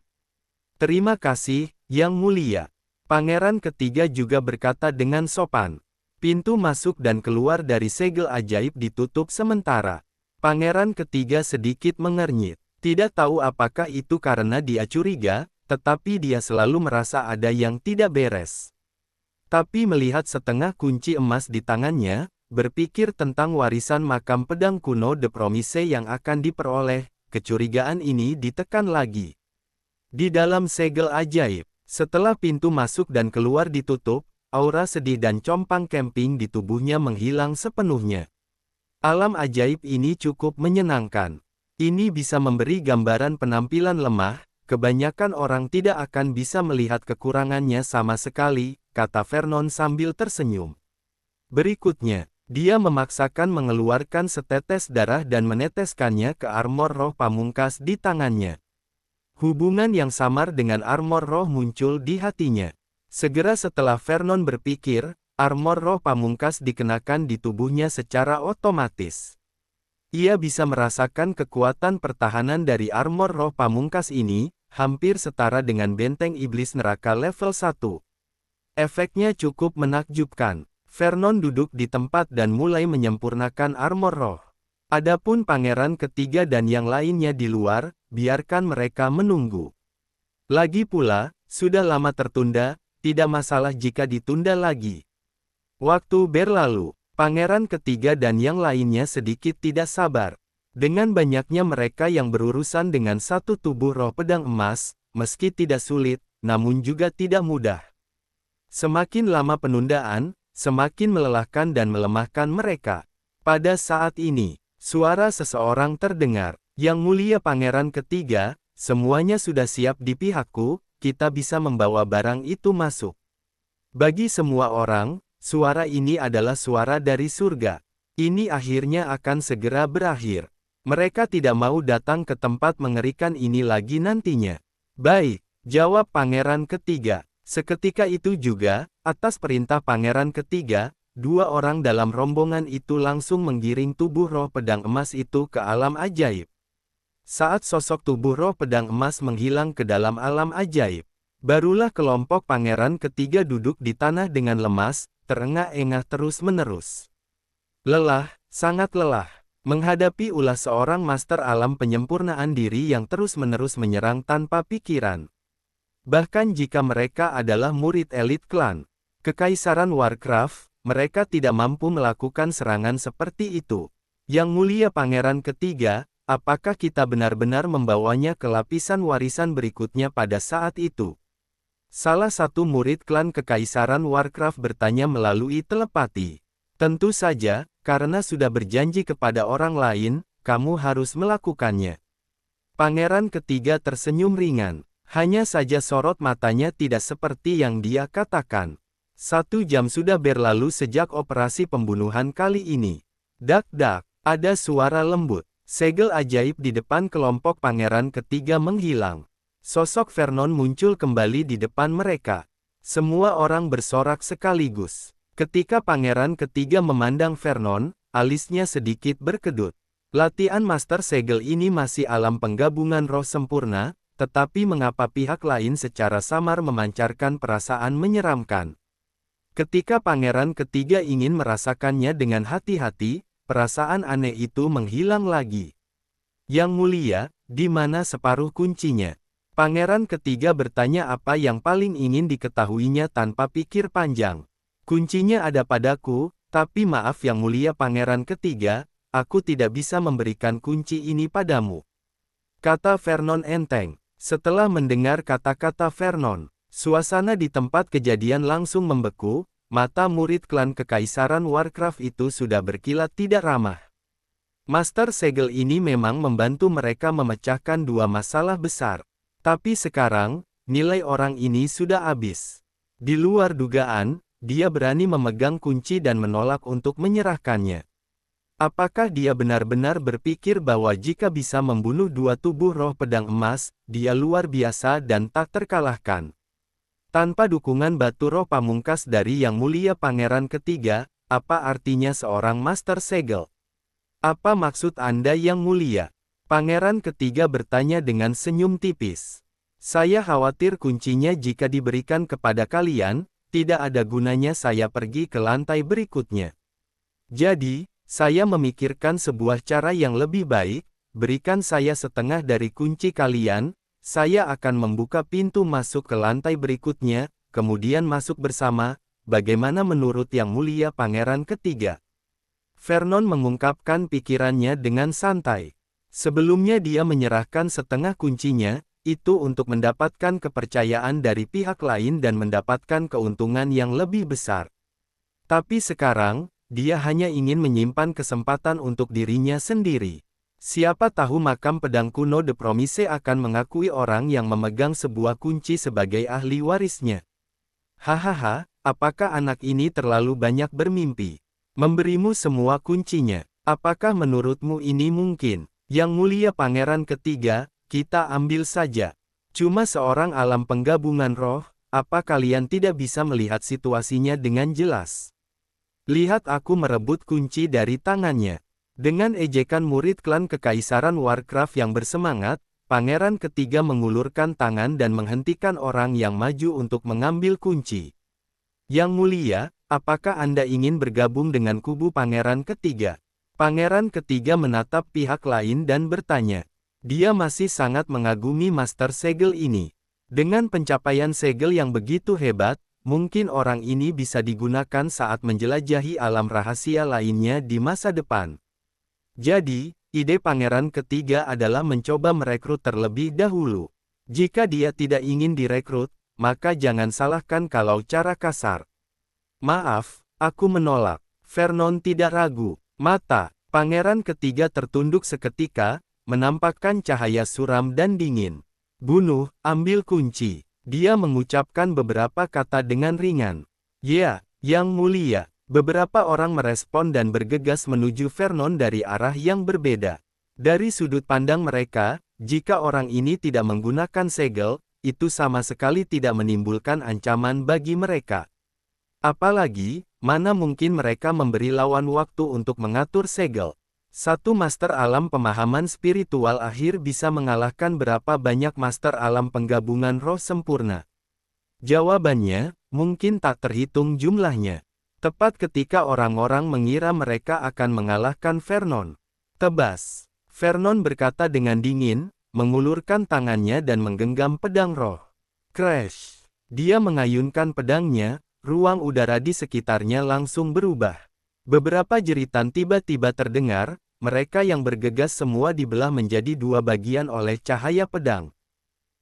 "Terima kasih, Yang Mulia." Pangeran Ketiga juga berkata dengan sopan. Pintu masuk dan keluar dari segel ajaib ditutup sementara. Pangeran Ketiga sedikit mengernyit. Tidak tahu apakah itu karena dia curiga, tetapi dia selalu merasa ada yang tidak beres. Tapi melihat setengah kunci emas di tangannya, berpikir tentang warisan makam pedang kuno The Promise yang akan diperoleh, kecurigaan ini ditekan lagi. Di dalam segel ajaib, setelah pintu masuk dan keluar ditutup, aura sedih dan compang camping di tubuhnya menghilang sepenuhnya. Alam ajaib ini cukup menyenangkan. Ini bisa memberi gambaran penampilan lemah, kebanyakan orang tidak akan bisa melihat kekurangannya sama sekali, kata Vernon sambil tersenyum. Berikutnya, dia memaksakan mengeluarkan setetes darah dan meneteskannya ke armor roh pamungkas di tangannya. Hubungan yang samar dengan armor roh muncul di hatinya. Segera setelah Vernon berpikir, armor roh pamungkas dikenakan di tubuhnya secara otomatis. Ia bisa merasakan kekuatan pertahanan dari armor roh pamungkas ini, hampir setara dengan benteng iblis neraka level 1. Efeknya cukup menakjubkan. Vernon duduk di tempat dan mulai menyempurnakan armor roh. Adapun Pangeran Ketiga dan yang lainnya di luar, biarkan mereka menunggu. Lagi pula, sudah lama tertunda, tidak masalah jika ditunda lagi. Waktu berlalu, Pangeran Ketiga dan yang lainnya sedikit tidak sabar. Dengan banyaknya mereka yang berurusan dengan satu tubuh roh pedang emas, meski tidak sulit, namun juga tidak mudah. Semakin lama penundaan, semakin melelahkan dan melemahkan mereka. Pada saat ini, suara seseorang terdengar, "Yang Mulia Pangeran Ketiga, semuanya sudah siap di pihakku, kita bisa membawa barang itu masuk." Bagi semua orang, suara ini adalah suara dari surga. Ini akhirnya akan segera berakhir. Mereka tidak mau datang ke tempat mengerikan ini lagi nantinya. "Baik," jawab Pangeran Ketiga. Seketika itu juga, atas perintah Pangeran Ketiga, dua orang dalam rombongan itu langsung menggiring tubuh roh pedang emas itu ke alam ajaib. Saat sosok tubuh roh pedang emas menghilang ke dalam alam ajaib, Barulah kelompok pangeran ketiga duduk di tanah dengan lemas, terengah-engah terus-menerus. Lelah, sangat lelah. Menghadapi ulah seorang master alam penyempurnaan diri yang terus-menerus menyerang tanpa pikiran. Bahkan jika mereka adalah murid elit klan Kekaisaran Warcraft, mereka tidak mampu melakukan serangan seperti itu. Yang mulia pangeran ketiga, apakah kita benar-benar membawanya ke lapisan warisan berikutnya pada saat itu? Salah satu murid klan Kekaisaran Warcraft bertanya melalui telepati. Tentu saja, karena sudah berjanji kepada orang lain, kamu harus melakukannya. Pangeran ketiga tersenyum ringan. Hanya saja sorot matanya tidak seperti yang dia katakan. 1 jam sudah berlalu sejak operasi pembunuhan kali ini. Dak-dak, ada suara lembut. Segel ajaib di depan kelompok pangeran ketiga menghilang. Sosok Vernon muncul kembali di depan mereka. Semua orang bersorak sekaligus. Ketika pangeran ketiga memandang Vernon, alisnya sedikit berkedut. Latihan Master Segel ini masih alam penggabungan roh sempurna, tetapi mengapa pihak lain secara samar memancarkan perasaan menyeramkan? Ketika pangeran ketiga ingin merasakannya dengan hati-hati, perasaan aneh itu menghilang lagi. Yang mulia, di mana separuh kuncinya? Pangeran ketiga bertanya apa yang paling ingin diketahuinya tanpa pikir panjang. Kuncinya ada padaku, tapi maaf yang mulia pangeran ketiga, aku tidak bisa memberikan kunci ini padamu. Kata Vernon enteng. Setelah mendengar kata-kata Vernon, suasana di tempat kejadian langsung membeku, mata murid klan Kekaisaran Warcraft itu sudah berkilat tidak ramah. Master Segel ini memang membantu mereka memecahkan 2 masalah besar. Tapi sekarang, nilai orang ini sudah habis. Di luar dugaan, dia berani memegang kunci dan menolak untuk menyerahkannya. Apakah dia benar-benar berpikir bahwa jika bisa membunuh 2 tubuh roh pedang emas, dia luar biasa dan tak terkalahkan? Tanpa dukungan batu roh pamungkas dari Yang Mulia Pangeran Ketiga, apa artinya seorang Master Segel? Apa maksud Anda Yang Mulia? Pangeran Ketiga bertanya dengan senyum tipis. Saya khawatir kuncinya jika diberikan kepada kalian, tidak ada gunanya saya pergi ke lantai berikutnya. Jadi, saya memikirkan sebuah cara yang lebih baik, berikan saya setengah dari kunci kalian, saya akan membuka pintu masuk ke lantai berikutnya, kemudian masuk bersama, bagaimana menurut Yang Mulia Pangeran Ketiga? Vernon mengungkapkan pikirannya dengan santai. Sebelumnya dia menyerahkan setengah kuncinya, itu untuk mendapatkan kepercayaan dari pihak lain dan mendapatkan keuntungan yang lebih besar. Tapi sekarang, dia hanya ingin menyimpan kesempatan untuk dirinya sendiri. Siapa tahu makam pedang kuno The Promise akan mengakui orang yang memegang sebuah kunci sebagai ahli warisnya. Hahaha, apakah anak ini terlalu banyak bermimpi? Memberimu semua kuncinya. Apakah menurutmu ini mungkin? Yang Mulia Pangeran Ketiga, kita ambil saja. Cuma seorang alam penggabungan roh, apa kalian tidak bisa melihat situasinya dengan jelas? Lihat aku merebut kunci dari tangannya. Dengan ejekan murid klan Kekaisaran Warcraft yang bersemangat, Pangeran Ketiga mengulurkan tangan dan menghentikan orang yang maju untuk mengambil kunci. Yang Mulia, apakah Anda ingin bergabung dengan kubu Pangeran Ketiga? Pangeran Ketiga menatap pihak lain dan bertanya. Dia masih sangat mengagumi Master Segel ini. Dengan pencapaian segel yang begitu hebat, mungkin orang ini bisa digunakan saat menjelajahi alam rahasia lainnya di masa depan. Jadi, ide Pangeran Ketiga adalah mencoba merekrut terlebih dahulu. Jika dia tidak ingin direkrut, maka jangan salahkan kalau cara kasar. Maaf, aku menolak. Vernon tidak ragu. Mata Pangeran Ketiga tertunduk seketika, menampakkan cahaya suram dan dingin. Bunuh, ambil kunci. Dia mengucapkan beberapa kata dengan ringan. Ya, Yang Mulia. Beberapa orang merespon dan bergegas menuju Vernon dari arah yang berbeda. Dari sudut pandang mereka, jika orang ini tidak menggunakan segel, itu sama sekali tidak menimbulkan ancaman bagi mereka. Apalagi, mana mungkin mereka memberi lawan waktu untuk mengatur segel. Satu master alam pemahaman spiritual akhir bisa mengalahkan berapa banyak master alam penggabungan roh sempurna. Jawabannya, mungkin tak terhitung jumlahnya. Tepat ketika orang-orang mengira mereka akan mengalahkan Vernon. Tebas. Vernon berkata dengan dingin, mengulurkan tangannya dan menggenggam pedang roh. Crash. Dia mengayunkan pedangnya, ruang udara di sekitarnya langsung berubah. Beberapa jeritan tiba-tiba terdengar, mereka yang bergegas semua dibelah menjadi dua bagian oleh cahaya pedang.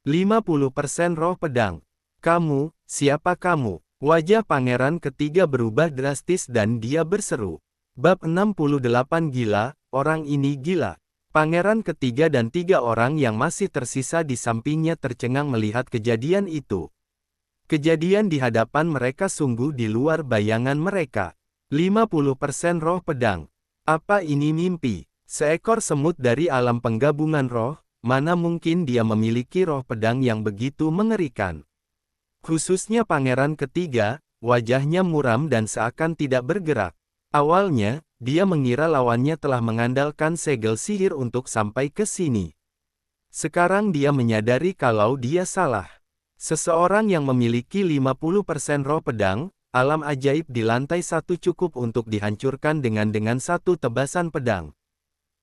50% roh pedang. Kamu, siapa kamu? Wajah pangeran ketiga berubah drastis dan dia berseru. Bab 68 Gila, orang ini gila. Pangeran ketiga dan 3 orang yang masih tersisa di sampingnya tercengang melihat kejadian itu. Kejadian di hadapan mereka sungguh di luar bayangan mereka. 50% roh pedang. Apa ini mimpi? Seekor semut dari alam penggabungan roh, mana mungkin dia memiliki roh pedang yang begitu mengerikan. Khususnya pangeran ketiga, wajahnya muram dan seakan tidak bergerak. Awalnya, dia mengira lawannya telah mengandalkan segel sihir untuk sampai ke sini. Sekarang dia menyadari kalau dia salah. Seseorang yang memiliki 50% roh pedang, alam ajaib di lantai 1 cukup untuk dihancurkan dengan satu tebasan pedang.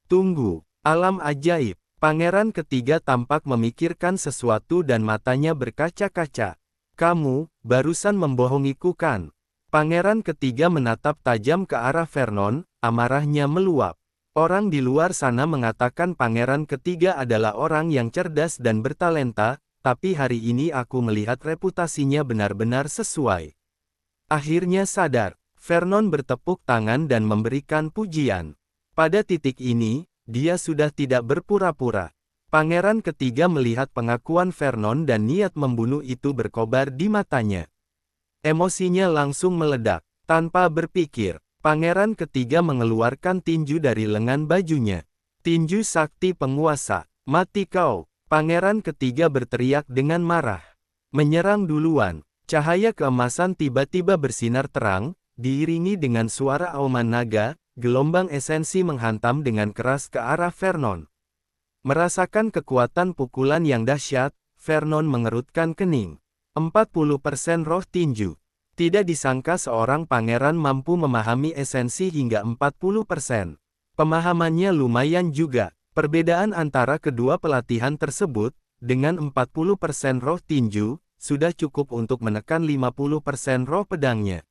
Tunggu, alam ajaib. Pangeran ketiga tampak memikirkan sesuatu dan matanya berkaca-kaca. Kamu, barusan membohongiku kan? Pangeran ketiga menatap tajam ke arah Vernon, amarahnya meluap. Orang di luar sana mengatakan pangeran ketiga adalah orang yang cerdas dan bertalenta, tapi hari ini aku melihat reputasinya benar-benar sesuai. Akhirnya sadar, Vernon bertepuk tangan dan memberikan pujian. Pada titik ini, dia sudah tidak berpura-pura. Pangeran ketiga melihat pengakuan Vernon dan niat membunuh itu berkobar di matanya. Emosinya langsung meledak. Tanpa berpikir, pangeran ketiga mengeluarkan tinju dari lengan bajunya. Tinju sakti penguasa. Mati kau! Pangeran ketiga berteriak dengan marah. Menyerang duluan. Cahaya keemasan tiba-tiba bersinar terang, diiringi dengan suara auman naga, gelombang esensi menghantam dengan keras ke arah Vernon. Merasakan kekuatan pukulan yang dahsyat, Vernon mengerutkan kening. 40% roh tinju. Tidak disangka seorang pangeran mampu memahami esensi hingga 40%. Pemahamannya lumayan juga. Perbedaan antara kedua pelatihan tersebut, dengan 40% roh tinju, sudah cukup untuk menekan 50% roh pedangnya.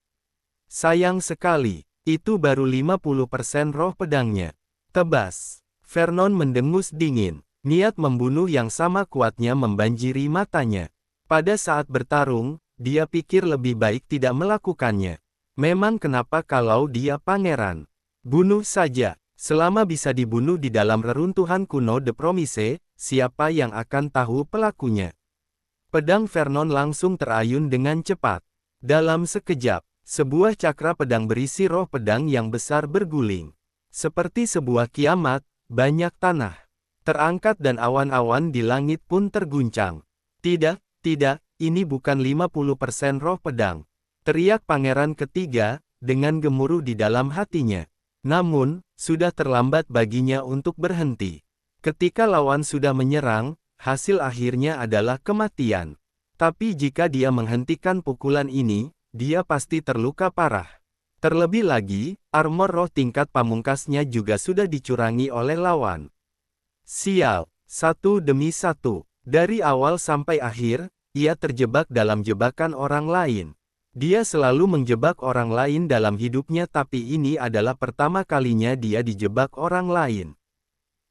Sayang sekali, itu baru 50% roh pedangnya. Tebas. Vernon mendengus dingin. Niat membunuh yang sama kuatnya membanjiri matanya. Pada saat bertarung, dia pikir lebih baik tidak melakukannya. Memang kenapa kalau dia pangeran? Bunuh saja. Selama bisa dibunuh di dalam reruntuhan kuno The Promise, siapa yang akan tahu pelakunya? Pedang Vernon langsung terayun dengan cepat. Dalam sekejap, sebuah cakra pedang berisi roh pedang yang besar berguling. Seperti sebuah kiamat, banyak tanah terangkat dan awan-awan di langit pun terguncang. Tidak, ini bukan 50% roh pedang. Teriak pangeran ketiga, dengan gemuruh di dalam hatinya. Namun, sudah terlambat baginya untuk berhenti. Ketika lawan sudah menyerang, hasil akhirnya adalah kematian. Tapi jika dia menghentikan pukulan ini, dia pasti terluka parah. Terlebih lagi, armor roh tingkat pamungkasnya juga sudah dicurangi oleh lawan. Sial, satu demi satu. Dari awal sampai akhir, ia terjebak dalam jebakan orang lain. Dia selalu menjebak orang lain dalam hidupnya tapi ini adalah pertama kalinya dia dijebak orang lain.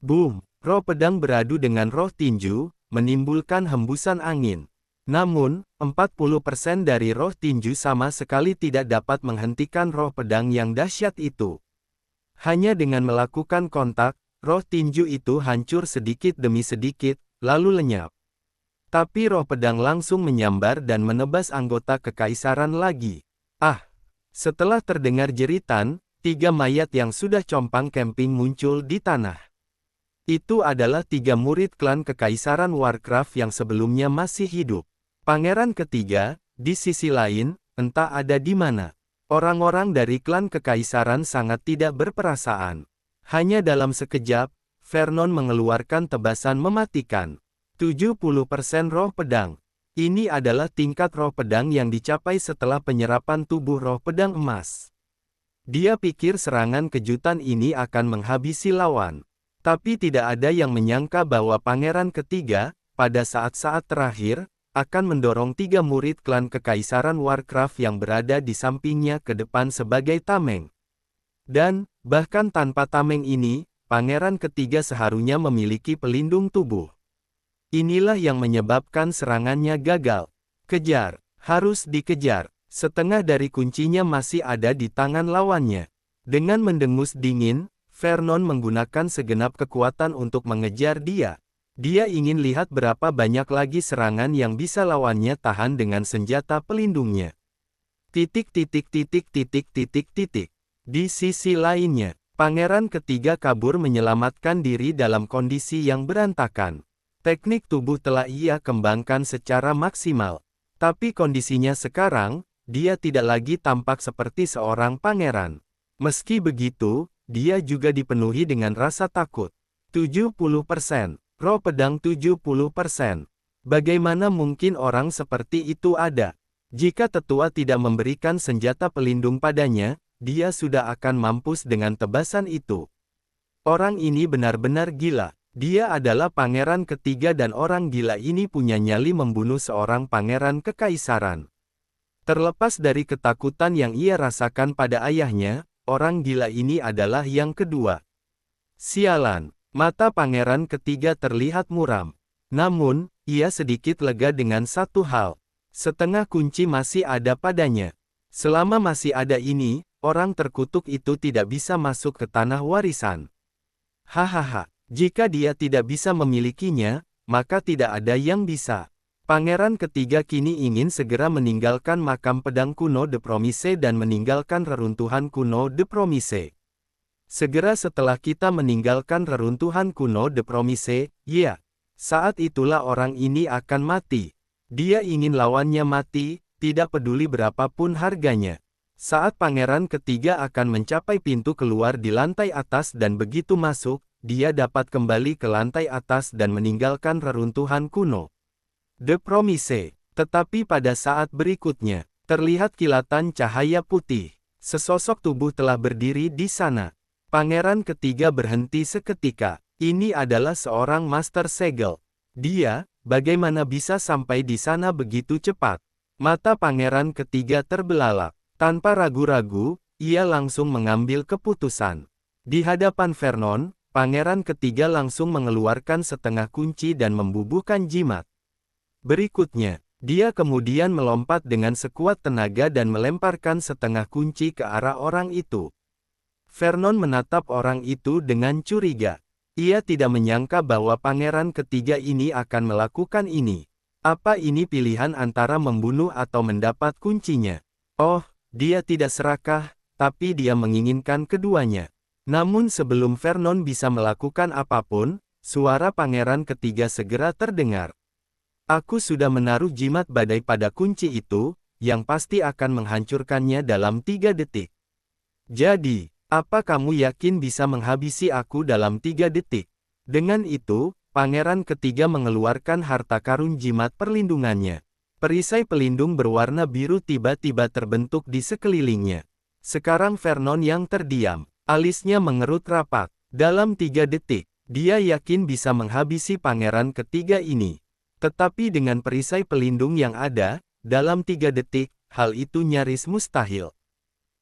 Boom, roh pedang beradu dengan roh tinju, menimbulkan hembusan angin. Namun, 40% dari roh tinju sama sekali tidak dapat menghentikan roh pedang yang dahsyat itu. Hanya dengan melakukan kontak, roh tinju itu hancur sedikit demi sedikit, lalu lenyap. Tapi roh pedang langsung menyambar dan menebas anggota kekaisaran lagi. Ah! Setelah terdengar jeritan, 3 mayat yang sudah compang camping muncul di tanah. Itu adalah 3 murid klan kekaisaran Warcraft yang sebelumnya masih hidup. Pangeran ketiga, di sisi lain, entah ada di mana. Orang-orang dari klan kekaisaran sangat tidak berperasaan. Hanya dalam sekejap, Vernon mengeluarkan tebasan mematikan. 70% roh pedang. Ini adalah tingkat roh pedang yang dicapai setelah penyerapan tubuh roh pedang emas. Dia pikir serangan kejutan ini akan menghabisi lawan. Tapi tidak ada yang menyangka bahwa Pangeran Ketiga, pada saat-saat terakhir, akan mendorong 3 murid klan Kekaisaran Warcraft yang berada di sampingnya ke depan sebagai tameng. Dan, bahkan tanpa tameng ini, Pangeran Ketiga seharusnya memiliki pelindung tubuh. Inilah yang menyebabkan serangannya gagal. Kejar, harus dikejar. Setengah dari kuncinya masih ada di tangan lawannya. Dengan mendengus dingin, Vernon menggunakan segenap kekuatan untuk mengejar dia. Dia ingin lihat berapa banyak lagi serangan yang bisa lawannya tahan dengan senjata pelindungnya. Di sisi lainnya, Pangeran Ketiga kabur menyelamatkan diri dalam kondisi yang berantakan. Teknik tubuh telah ia kembangkan secara maksimal. Tapi kondisinya sekarang, dia tidak lagi tampak seperti seorang pangeran. Meski begitu, dia juga dipenuhi dengan rasa takut. 70%. Roh pedang 70%. Bagaimana mungkin orang seperti itu ada? Jika tetua tidak memberikan senjata pelindung padanya, dia sudah akan mampus dengan tebasan itu. Orang ini benar-benar gila. Dia adalah Pangeran Ketiga dan orang gila ini punya nyali membunuh seorang pangeran kekaisaran. Terlepas dari ketakutan yang ia rasakan pada ayahnya, orang gila ini adalah yang kedua. Sialan, mata Pangeran Ketiga terlihat muram. Namun, ia sedikit lega dengan satu hal. Setengah kunci masih ada padanya. Selama masih ada ini, orang terkutuk itu tidak bisa masuk ke tanah warisan. Hahaha. Jika dia tidak bisa memilikinya, maka tidak ada yang bisa. Pangeran Ketiga kini ingin segera meninggalkan makam pedang kuno De Promise dan meninggalkan reruntuhan kuno De Promise. Segera setelah kita meninggalkan reruntuhan kuno De Promise, ya, saat itulah orang ini akan mati. Dia ingin lawannya mati, tidak peduli berapapun harganya. Saat Pangeran Ketiga akan mencapai pintu keluar di lantai atas dan begitu masuk, dia dapat kembali ke lantai atas dan meninggalkan reruntuhan kuno De Promise. Tetapi pada saat berikutnya, terlihat kilatan cahaya putih. Sesosok tubuh telah berdiri di sana. Pangeran Ketiga berhenti seketika. Ini adalah seorang Master Segel. Dia, bagaimana bisa sampai di sana begitu cepat? Mata Pangeran Ketiga terbelalak. Tanpa ragu-ragu, ia langsung mengambil keputusan. Di hadapan Vernon, Pangeran Ketiga langsung mengeluarkan setengah kunci dan membubuhkan jimat. Berikutnya, dia kemudian melompat dengan sekuat tenaga dan melemparkan setengah kunci ke arah orang itu. Vernon menatap orang itu dengan curiga. Ia tidak menyangka bahwa Pangeran Ketiga ini akan melakukan ini. Apa ini pilihan antara membunuh atau mendapat kuncinya? Oh, dia tidak serakah, tapi dia menginginkan keduanya. Namun sebelum Vernon bisa melakukan apapun, suara Pangeran Ketiga segera terdengar. Aku sudah menaruh jimat badai pada kunci itu, yang pasti akan menghancurkannya dalam 3 detik. Jadi, apa kamu yakin bisa menghabisi aku dalam 3 detik? Dengan itu, Pangeran Ketiga mengeluarkan harta karun jimat perlindungannya. Perisai pelindung berwarna biru tiba-tiba terbentuk di sekelilingnya. Sekarang Vernon yang terdiam. Alisnya mengerut rapat. Dalam 3 detik, dia yakin bisa menghabisi Pangeran Ketiga ini. Tetapi dengan perisai pelindung yang ada, dalam 3 detik, hal itu nyaris mustahil.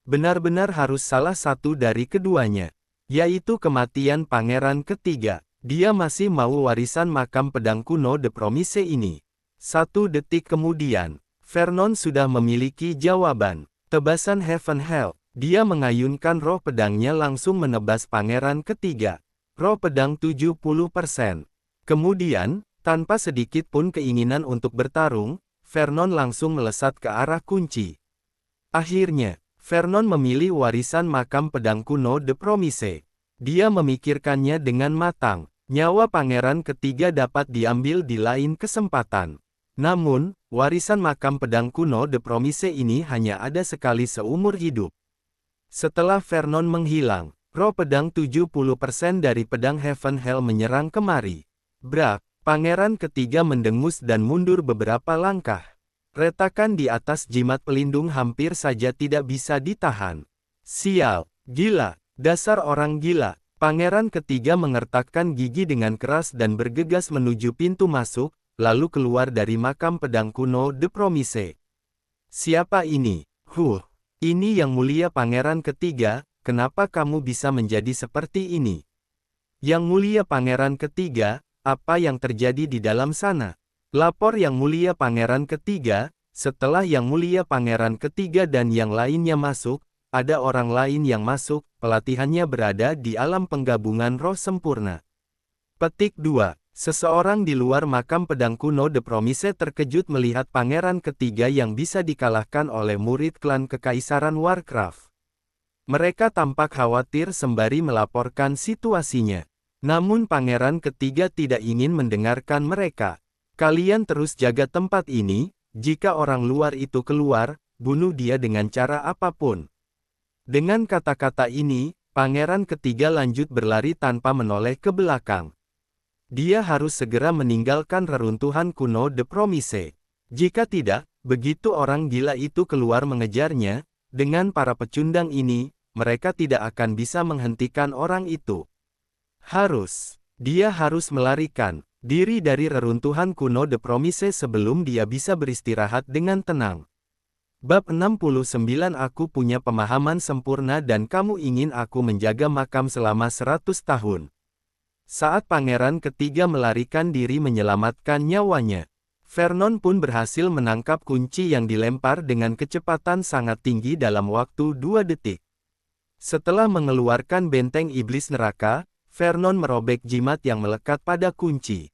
Benar-benar harus salah satu dari keduanya, yaitu kematian Pangeran Ketiga. Dia masih mau warisan makam pedang kuno De Promise ini. 1 detik kemudian, Vernon sudah memiliki jawaban. Tebasan Heaven Hell. Dia mengayunkan roh pedangnya langsung menebas Pangeran Ketiga. Roh pedang 70%. Kemudian, tanpa sedikit pun keinginan untuk bertarung, Vernon langsung melesat ke arah kunci. Akhirnya, Vernon memilih warisan makam pedang kuno De Promise. Dia memikirkannya dengan matang. Nyawa Pangeran Ketiga dapat diambil di lain kesempatan. Namun, warisan makam pedang kuno De Promise ini hanya ada sekali seumur hidup. Setelah Vernon menghilang, roh pedang 70% dari pedang Heaven Hell menyerang kemari. Brak, Pangeran ketiga mendengus dan mundur beberapa langkah. Retakan di atas jimat pelindung hampir saja tidak bisa ditahan. Sial, gila, dasar orang gila. Pangeran ketiga mengertakkan gigi dengan keras dan bergegas menuju pintu masuk, lalu keluar dari makam pedang kuno The Promise. Siapa ini? Ini yang mulia Pangeran ketiga, kenapa kamu bisa menjadi seperti ini? Yang mulia Pangeran ketiga, apa yang terjadi di dalam sana? Lapor Yang Mulia Pangeran ketiga, setelah Yang Mulia Pangeran ketiga dan yang lainnya masuk, ada orang lain yang masuk, pelatihannya berada di alam penggabungan roh sempurna. Petik 2. Seseorang di luar makam pedang kuno The Promise terkejut melihat pangeran ketiga yang bisa dikalahkan oleh murid klan Kekaisaran Warcraft. Mereka tampak khawatir sembari melaporkan situasinya. Namun pangeran ketiga tidak ingin mendengarkan mereka. Kalian terus jaga tempat ini, jika orang luar itu keluar, bunuh dia dengan cara apapun. Dengan kata-kata ini, pangeran ketiga lanjut berlari tanpa menoleh ke belakang. Dia harus segera meninggalkan reruntuhan kuno The Promise. Jika tidak, begitu orang gila itu keluar mengejarnya, dengan para pecundang ini, mereka tidak akan bisa menghentikan orang itu. Dia harus melarikan diri dari reruntuhan kuno The Promise sebelum dia bisa beristirahat dengan tenang. Bab 69. Aku punya pemahaman sempurna dan kamu ingin aku menjaga makam selama 100 tahun. Saat pangeran ketiga melarikan diri menyelamatkan nyawanya, Vernon pun berhasil menangkap kunci yang dilempar dengan kecepatan sangat tinggi dalam waktu 2 detik. Setelah mengeluarkan benteng iblis neraka, Vernon merobek jimat yang melekat pada kunci.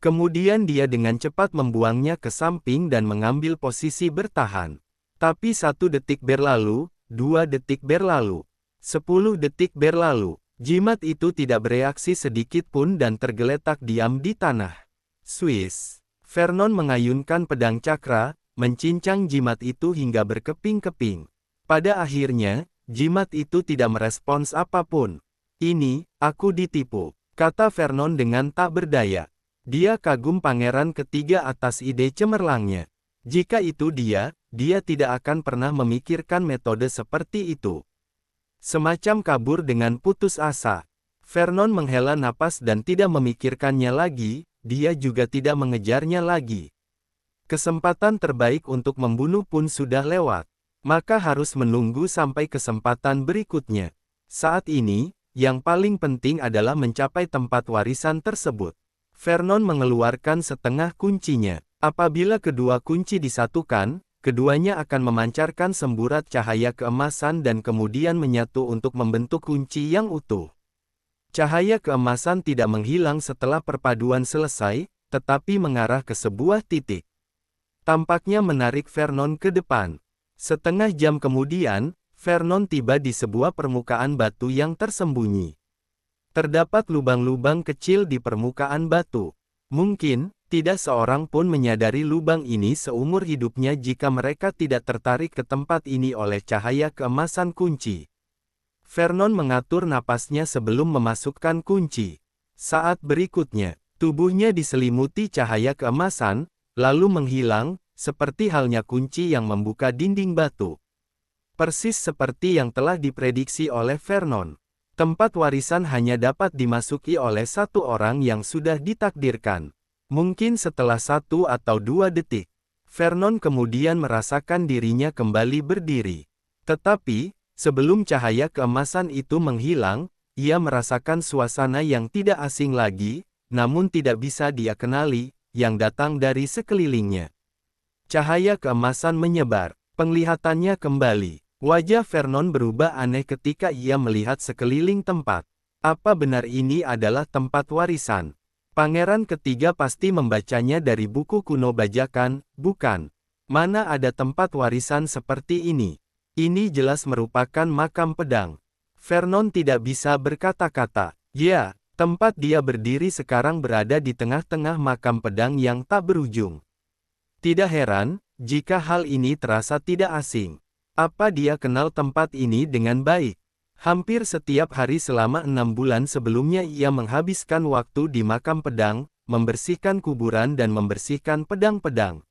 Kemudian dia dengan cepat membuangnya ke samping dan mengambil posisi bertahan. Tapi 1 detik berlalu, 2 detik berlalu, 10 detik berlalu. Jimat itu tidak bereaksi sedikit pun dan tergeletak diam di tanah. Swiss. Vernon mengayunkan pedang cakra, mencincang jimat itu hingga berkeping-keping. Pada akhirnya, jimat itu tidak merespons apapun. Ini, aku ditipu, kata Vernon dengan tak berdaya. Dia kagum pangeran ketiga atas ide cemerlangnya. Jika itu dia tidak akan pernah memikirkan metode seperti itu. Semacam kabur dengan putus asa. Vernon menghela napas dan tidak memikirkannya lagi, dia juga tidak mengejarnya lagi. Kesempatan terbaik untuk membunuh pun sudah lewat. Maka harus menunggu sampai kesempatan berikutnya. Saat ini, yang paling penting adalah mencapai tempat warisan tersebut. Vernon mengeluarkan setengah kuncinya. Apabila kedua kunci disatukan, keduanya akan memancarkan semburat cahaya keemasan dan kemudian menyatu untuk membentuk kunci yang utuh. Cahaya keemasan tidak menghilang setelah perpaduan selesai, tetapi mengarah ke sebuah titik. Tampaknya menarik Vernon ke depan. Setengah jam kemudian, Vernon tiba di sebuah permukaan batu yang tersembunyi. Terdapat lubang-lubang kecil di permukaan batu. Mungkin, tidak seorang pun menyadari lubang ini seumur hidupnya jika mereka tidak tertarik ke tempat ini oleh cahaya keemasan kunci. Vernon mengatur napasnya sebelum memasukkan kunci. Saat berikutnya, tubuhnya diselimuti cahaya keemasan, lalu menghilang, seperti halnya kunci yang membuka dinding batu. Persis seperti yang telah diprediksi oleh Vernon. Tempat warisan hanya dapat dimasuki oleh 1 orang yang sudah ditakdirkan. Mungkin setelah 1 atau 2 detik, Vernon kemudian merasakan dirinya kembali berdiri. Tetapi, sebelum cahaya keemasan itu menghilang, ia merasakan suasana yang tidak asing lagi, namun tidak bisa dia kenali, yang datang dari sekelilingnya. Cahaya keemasan menyebar, penglihatannya kembali. Wajah Vernon berubah aneh ketika ia melihat sekeliling tempat. Apa benar ini adalah tempat warisan? Pangeran ketiga pasti membacanya dari buku kuno bajakan, bukan? Mana ada tempat warisan seperti ini? Ini jelas merupakan makam pedang. Vernon tidak bisa berkata-kata. Ya, tempat dia berdiri sekarang berada di tengah-tengah makam pedang yang tak berujung. Tidak heran, jika hal ini terasa tidak asing. Apa dia kenal tempat ini dengan baik? Hampir setiap hari selama 6 bulan sebelumnya ia menghabiskan waktu di makam pedang, membersihkan kuburan dan membersihkan pedang-pedang,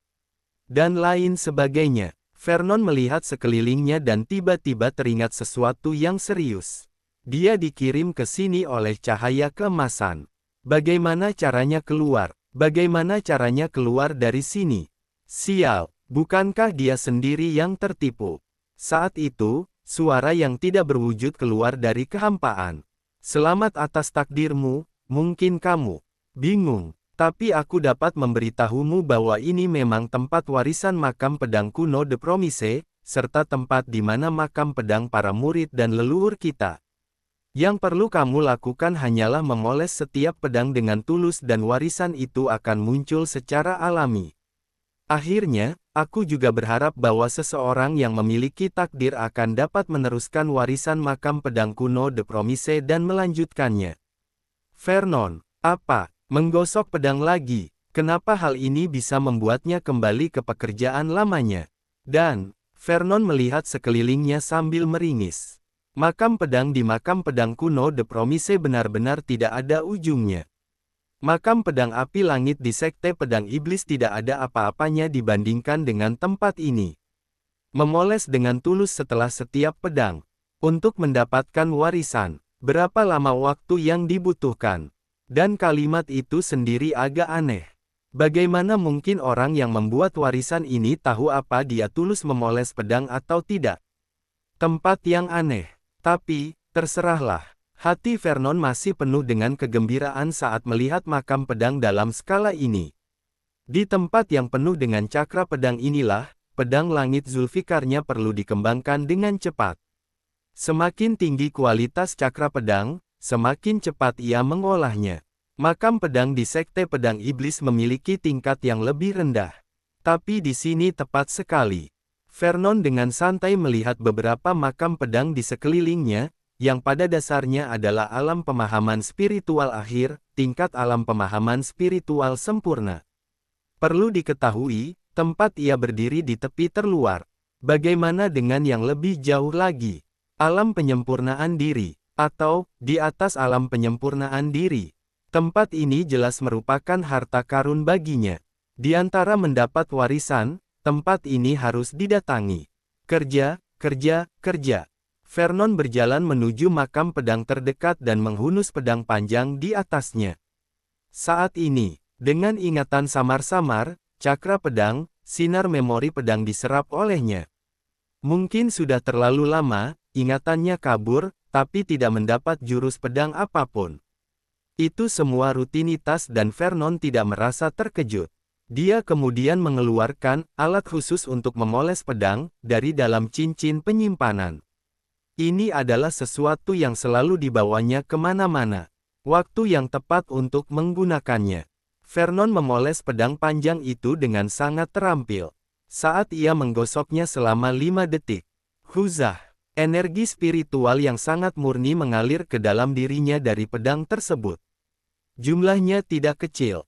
dan lain sebagainya. Vernon melihat sekelilingnya dan tiba-tiba teringat sesuatu yang serius. Dia dikirim ke sini oleh cahaya keemasan. Bagaimana caranya keluar? Bagaimana caranya keluar dari sini? Sial, bukankah dia sendiri yang tertipu? Saat itu, suara yang tidak berwujud keluar dari kehampaan. Selamat atas takdirmu, mungkin kamu bingung. Tapi aku dapat memberitahumu bahwa ini memang tempat warisan makam pedang kuno The Promise, serta tempat di mana makam pedang para murid dan leluhur kita. Yang perlu kamu lakukan hanyalah memoles setiap pedang dengan tulus dan warisan itu akan muncul secara alami. Akhirnya, aku juga berharap bahwa seseorang yang memiliki takdir akan dapat meneruskan warisan makam pedang kuno The Promise dan melanjutkannya. Vernon, apa? Menggosok pedang lagi, kenapa hal ini bisa membuatnya kembali ke pekerjaan lamanya? Dan, Vernon melihat sekelilingnya sambil meringis. Makam pedang di makam pedang kuno The Promise benar-benar tidak ada ujungnya. Makam pedang api langit di sekte pedang iblis tidak ada apa-apanya dibandingkan dengan tempat ini. Memoles dengan tulus setelah setiap pedang. Untuk mendapatkan warisan, berapa lama waktu yang dibutuhkan? Dan kalimat itu sendiri agak aneh. Bagaimana mungkin orang yang membuat warisan ini tahu apa dia tulus memoles pedang atau tidak? Tempat yang aneh. Tapi, terserahlah. Hati Vernon masih penuh dengan kegembiraan saat melihat makam pedang dalam skala ini. Di tempat yang penuh dengan cakra pedang inilah, pedang langit Zulfikarnya perlu dikembangkan dengan cepat. Semakin tinggi kualitas cakra pedang, semakin cepat ia mengolahnya. Makam pedang di sekte pedang iblis memiliki tingkat yang lebih rendah. Tapi di sini tepat sekali. Vernon dengan santai melihat beberapa makam pedang di sekelilingnya, yang pada dasarnya adalah alam pemahaman spiritual akhir, tingkat alam pemahaman spiritual sempurna. Perlu diketahui, tempat ia berdiri di tepi terluar. Bagaimana dengan yang lebih jauh lagi? Alam penyempurnaan diri, atau di atas alam penyempurnaan diri. Tempat ini jelas merupakan harta karun baginya. Di antara mendapat warisan, tempat ini harus didatangi. Kerja, kerja, kerja. Vernon berjalan menuju makam pedang terdekat dan menghunus pedang panjang di atasnya. Saat ini, dengan ingatan samar-samar, cakra pedang, sinar memori pedang diserap olehnya. Mungkin sudah terlalu lama, ingatannya kabur, tapi tidak mendapat jurus pedang apapun. Itu semua rutinitas dan Vernon tidak merasa terkejut. Dia kemudian mengeluarkan alat khusus untuk memoles pedang dari dalam cincin penyimpanan. Ini adalah sesuatu yang selalu dibawanya kemana-mana. Waktu yang tepat untuk menggunakannya. Vernon memoles pedang panjang itu dengan sangat terampil. Saat ia menggosoknya selama 5 detik. Huzah. Energi spiritual yang sangat murni mengalir ke dalam dirinya dari pedang tersebut. Jumlahnya tidak kecil.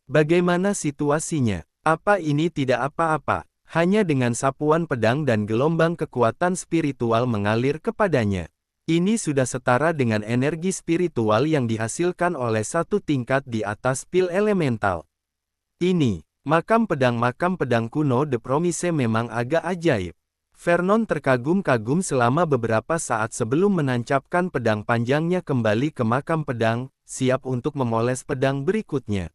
Bagaimana situasinya? Apa ini tidak apa-apa? Hanya dengan sapuan pedang dan gelombang kekuatan spiritual mengalir kepadanya. Ini sudah setara dengan energi spiritual yang dihasilkan oleh satu tingkat di atas pil elemental. Ini, makam pedang kuno The Promise memang agak ajaib. Vernon terkagum-kagum selama beberapa saat sebelum menancapkan pedang panjangnya kembali ke makam pedang, siap untuk memoles pedang berikutnya.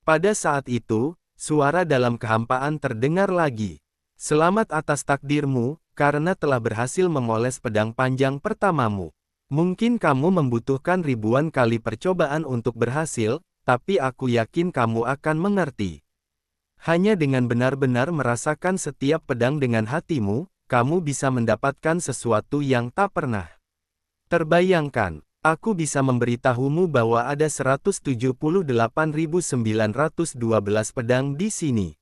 Pada saat itu, suara dalam kehampaan terdengar lagi. Selamat atas takdirmu, karena telah berhasil memoles pedang panjang pertamamu. Mungkin kamu membutuhkan ribuan kali percobaan untuk berhasil, tapi aku yakin kamu akan mengerti. Hanya dengan benar-benar merasakan setiap pedang dengan hatimu, kamu bisa mendapatkan sesuatu yang tak pernah terbayangkan. Aku bisa memberitahumu bahwa ada 178.912 pedang di sini.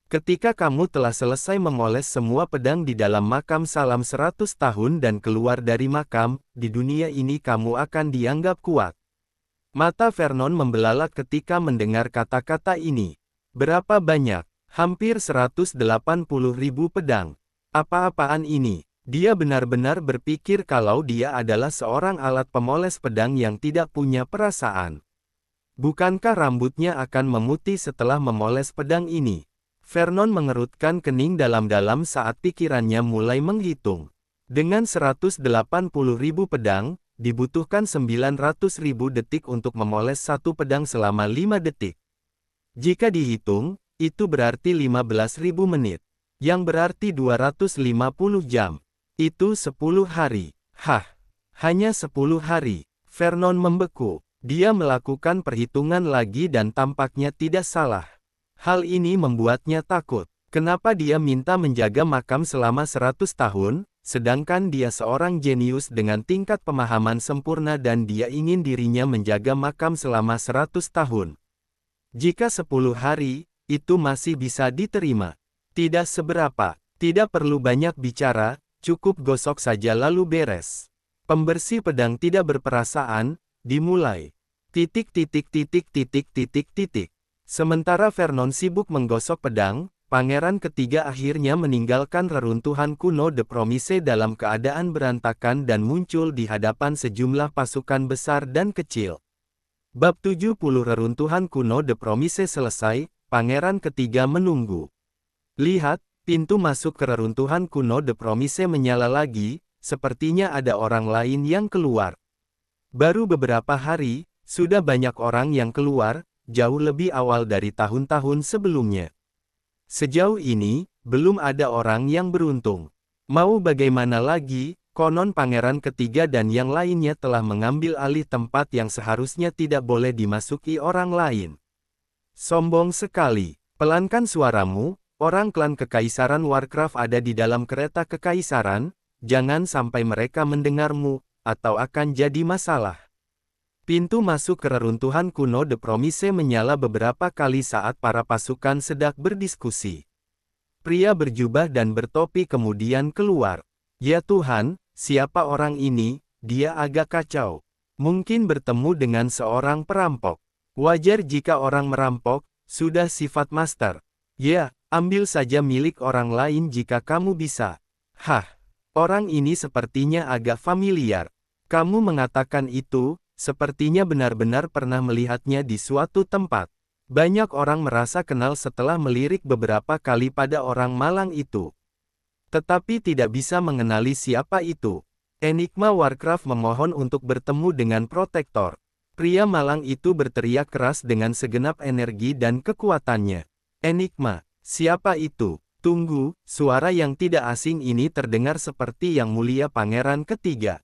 Ketika kamu telah selesai memoles semua pedang di dalam makam salam 100 tahun dan keluar dari makam, di dunia ini kamu akan dianggap kuat. Mata Vernon membelalak ketika mendengar kata-kata ini. Berapa banyak? Hampir 180.000 pedang. Apa-apaan ini? Dia benar-benar berpikir kalau dia adalah seorang alat pemoles pedang yang tidak punya perasaan. Bukankah rambutnya akan memutih setelah memoles pedang ini? Vernon mengerutkan kening dalam-dalam saat pikirannya mulai menghitung. Dengan 180.000 pedang, dibutuhkan 900.000 detik untuk memoles satu pedang selama 5 detik. Jika dihitung, itu berarti 15.000 menit. Yang berarti 250 jam. Itu 10 hari. Hah, hanya 10 hari. Vernon membeku. Dia melakukan perhitungan lagi dan tampaknya tidak salah. Hal ini membuatnya takut. Kenapa dia minta menjaga makam selama 100 tahun, sedangkan dia seorang jenius dengan tingkat pemahaman sempurna dan dia ingin dirinya menjaga makam selama 100 tahun. Jika 10 hari, itu masih bisa diterima. Tidak seberapa, tidak perlu banyak bicara, cukup gosok saja lalu beres. Pembersih pedang tidak berperasaan, dimulai. Sementara Vernon sibuk menggosok pedang, pangeran ketiga akhirnya meninggalkan reruntuhan kuno The Promise dalam keadaan berantakan dan muncul di hadapan sejumlah pasukan besar dan kecil. Bab 70 Reruntuhan kuno The Promise selesai, pangeran ketiga menunggu. Lihat, pintu masuk ke reruntuhan kuno The Promise menyala lagi, sepertinya ada orang lain yang keluar. Baru beberapa hari, sudah banyak orang yang keluar, jauh lebih awal dari tahun-tahun sebelumnya. Sejauh ini, belum ada orang yang beruntung. Mau bagaimana lagi, konon pangeran ketiga dan yang lainnya telah mengambil alih tempat yang seharusnya tidak boleh dimasuki orang lain. Sombong sekali. Pelankan suaramu, orang klan Kekaisaran Warcraft ada di dalam kereta kekaisaran, jangan sampai mereka mendengarmu, atau akan jadi masalah. Pintu masuk ke reruntuhan kuno The Promise menyala beberapa kali saat para pasukan sedang berdiskusi. Pria berjubah dan bertopi kemudian keluar. Ya Tuhan, siapa orang ini? Dia agak kacau. Mungkin bertemu dengan seorang perampok. Wajar jika orang merampok, sudah sifat master. Ya, ambil saja milik orang lain jika kamu bisa. Hah, orang ini sepertinya agak familiar. Kamu mengatakan itu, sepertinya benar-benar pernah melihatnya di suatu tempat. Banyak orang merasa kenal setelah melirik beberapa kali pada orang malang itu. Tetapi tidak bisa mengenali siapa itu. Enigma Warcraft memohon untuk bertemu dengan protektor. Pria malang itu berteriak keras dengan segenap energi dan kekuatannya. Enigma, siapa itu? Tunggu, suara yang tidak asing ini terdengar seperti Yang Mulia Pangeran Ketiga.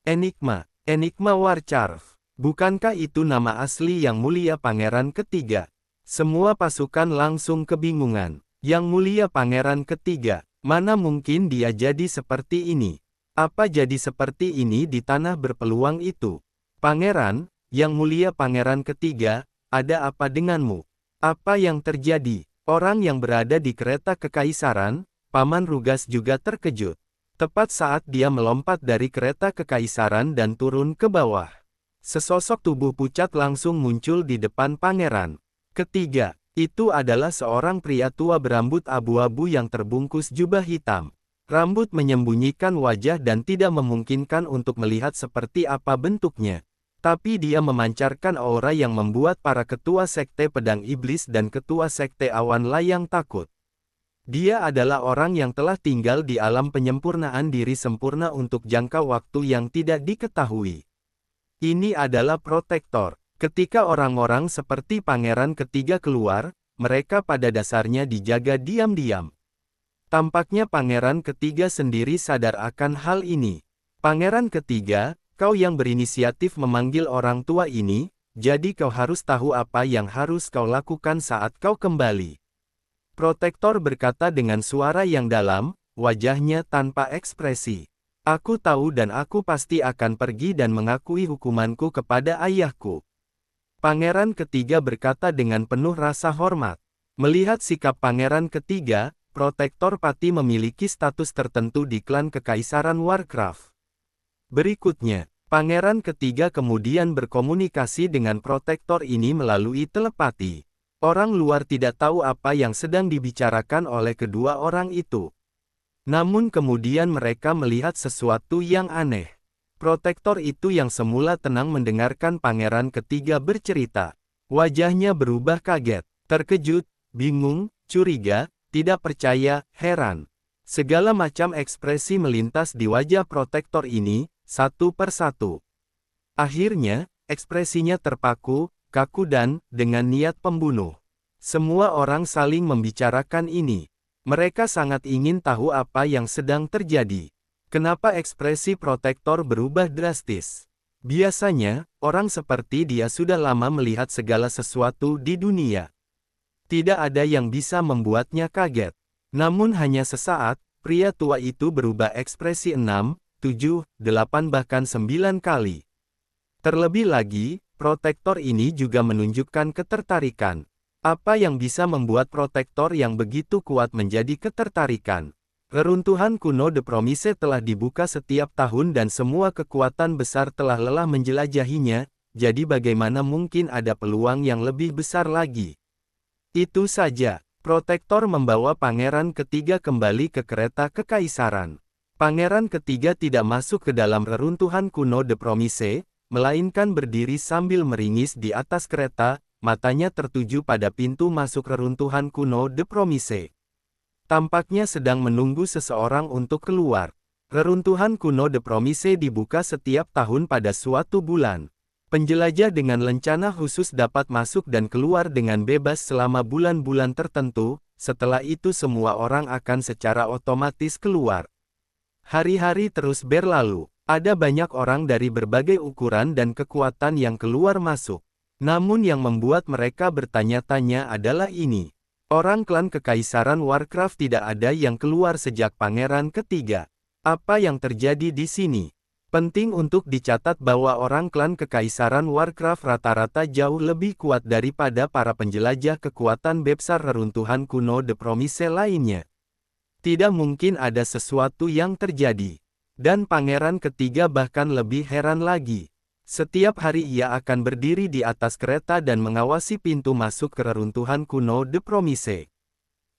Enigma Warcraft. Bukankah itu nama asli Yang Mulia Pangeran Ketiga? Semua pasukan langsung kebingungan. Yang Mulia Pangeran Ketiga, mana mungkin dia jadi seperti ini? Apa jadi seperti ini di tanah berpeluang itu? Pangeran, Yang Mulia Pangeran Ketiga, ada apa denganmu? Apa yang terjadi? Orang yang berada di kereta kekaisaran, Paman Rugas juga terkejut. Tepat saat dia melompat dari kereta kekaisaran dan turun ke bawah. Sesosok tubuh pucat langsung muncul di depan pangeran. Ketiga, itu adalah seorang pria tua berambut abu-abu yang terbungkus jubah hitam. Rambut menyembunyikan wajah dan tidak memungkinkan untuk melihat seperti apa bentuknya. Tapi dia memancarkan aura yang membuat para ketua sekte pedang iblis dan ketua sekte awan layang takut. Dia adalah orang yang telah tinggal di alam penyempurnaan diri sempurna untuk jangka waktu yang tidak diketahui. Ini adalah protektor. Ketika orang-orang seperti pangeran ketiga keluar, mereka pada dasarnya dijaga diam-diam. Tampaknya pangeran ketiga sendiri sadar akan hal ini. Pangeran ketiga, kau yang berinisiatif memanggil orang tua ini, jadi kau harus tahu apa yang harus kau lakukan saat kau kembali. Protektor berkata dengan suara yang dalam, wajahnya tanpa ekspresi. Aku tahu dan aku pasti akan pergi dan mengakui hukumanku kepada ayahku. Pangeran ketiga berkata dengan penuh rasa hormat. Melihat sikap pangeran ketiga, protektor pati memiliki status tertentu di klan Kekaisaran Warcraft. Berikutnya, pangeran ketiga kemudian berkomunikasi dengan protektor ini melalui telepati. Orang luar tidak tahu apa yang sedang dibicarakan oleh kedua orang itu. Namun kemudian mereka melihat sesuatu yang aneh. Protektor itu yang semula tenang mendengarkan pangeran ketiga bercerita. Wajahnya berubah kaget, terkejut, bingung, curiga, tidak percaya, heran. Segala macam ekspresi melintas di wajah protektor ini, satu persatu. Akhirnya, ekspresinya terpaku, kaku dan, dengan niat pembunuh. Semua orang saling membicarakan ini. Mereka sangat ingin tahu apa yang sedang terjadi. Kenapa ekspresi protektor berubah drastis? Biasanya, orang seperti dia sudah lama melihat segala sesuatu di dunia. Tidak ada yang bisa membuatnya kaget. Namun hanya sesaat, pria tua itu berubah ekspresi 6, 7, 8 bahkan 9 kali. Terlebih lagi, protektor ini juga menunjukkan ketertarikan. Apa yang bisa membuat protektor yang begitu kuat menjadi ketertarikan? Reruntuhan kuno The Promise telah dibuka setiap tahun dan semua kekuatan besar telah lelah menjelajahinya, jadi bagaimana mungkin ada peluang yang lebih besar lagi? Itu saja, protektor membawa pangeran ketiga kembali ke kereta kekaisaran. Pangeran ketiga tidak masuk ke dalam reruntuhan kuno The Promise, melainkan berdiri sambil meringis di atas kereta, matanya tertuju pada pintu masuk reruntuhan kuno The Promise. Tampaknya sedang menunggu seseorang untuk keluar. Reruntuhan kuno The Promise dibuka setiap tahun pada suatu bulan. Penjelajah dengan lencana khusus dapat masuk dan keluar dengan bebas selama bulan-bulan tertentu, setelah itu semua orang akan secara otomatis keluar. Hari-hari terus berlalu, ada banyak orang dari berbagai ukuran dan kekuatan yang keluar masuk. Namun yang membuat mereka bertanya-tanya adalah ini. Orang klan Kekaisaran Warcraft tidak ada yang keluar sejak pangeran ketiga. Apa yang terjadi di sini? Penting untuk dicatat bahwa orang klan Kekaisaran Warcraft rata-rata jauh lebih kuat daripada para penjelajah kekuatan besar reruntuhan kuno The Promise lainnya. Tidak mungkin ada sesuatu yang terjadi. Dan pangeran ketiga bahkan lebih heran lagi. Setiap hari ia akan berdiri di atas kereta dan mengawasi pintu masuk ke reruntuhan kuno The Promise.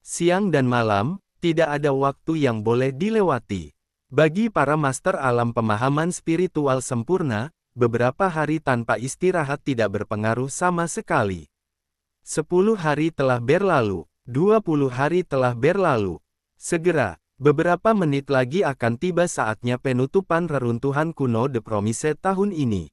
Siang dan malam, tidak ada waktu yang boleh dilewati. Bagi para master alam pemahaman spiritual sempurna, beberapa hari tanpa istirahat tidak berpengaruh sama sekali. 10 hari telah berlalu, 20 hari telah berlalu. Segera, beberapa menit lagi akan tiba saatnya penutupan reruntuhan kuno The Promise tahun ini.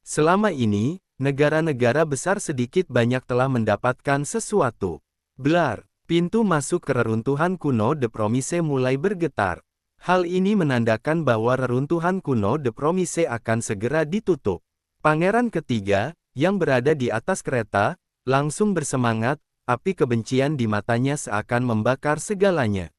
Selama ini, negara-negara besar sedikit banyak telah mendapatkan sesuatu. Blar, pintu masuk ke reruntuhan kuno The Promise mulai bergetar. Hal ini menandakan bahwa reruntuhan kuno The Promise akan segera ditutup. Pangeran ketiga, yang berada di atas kereta, langsung bersemangat, api kebencian di matanya seakan membakar segalanya.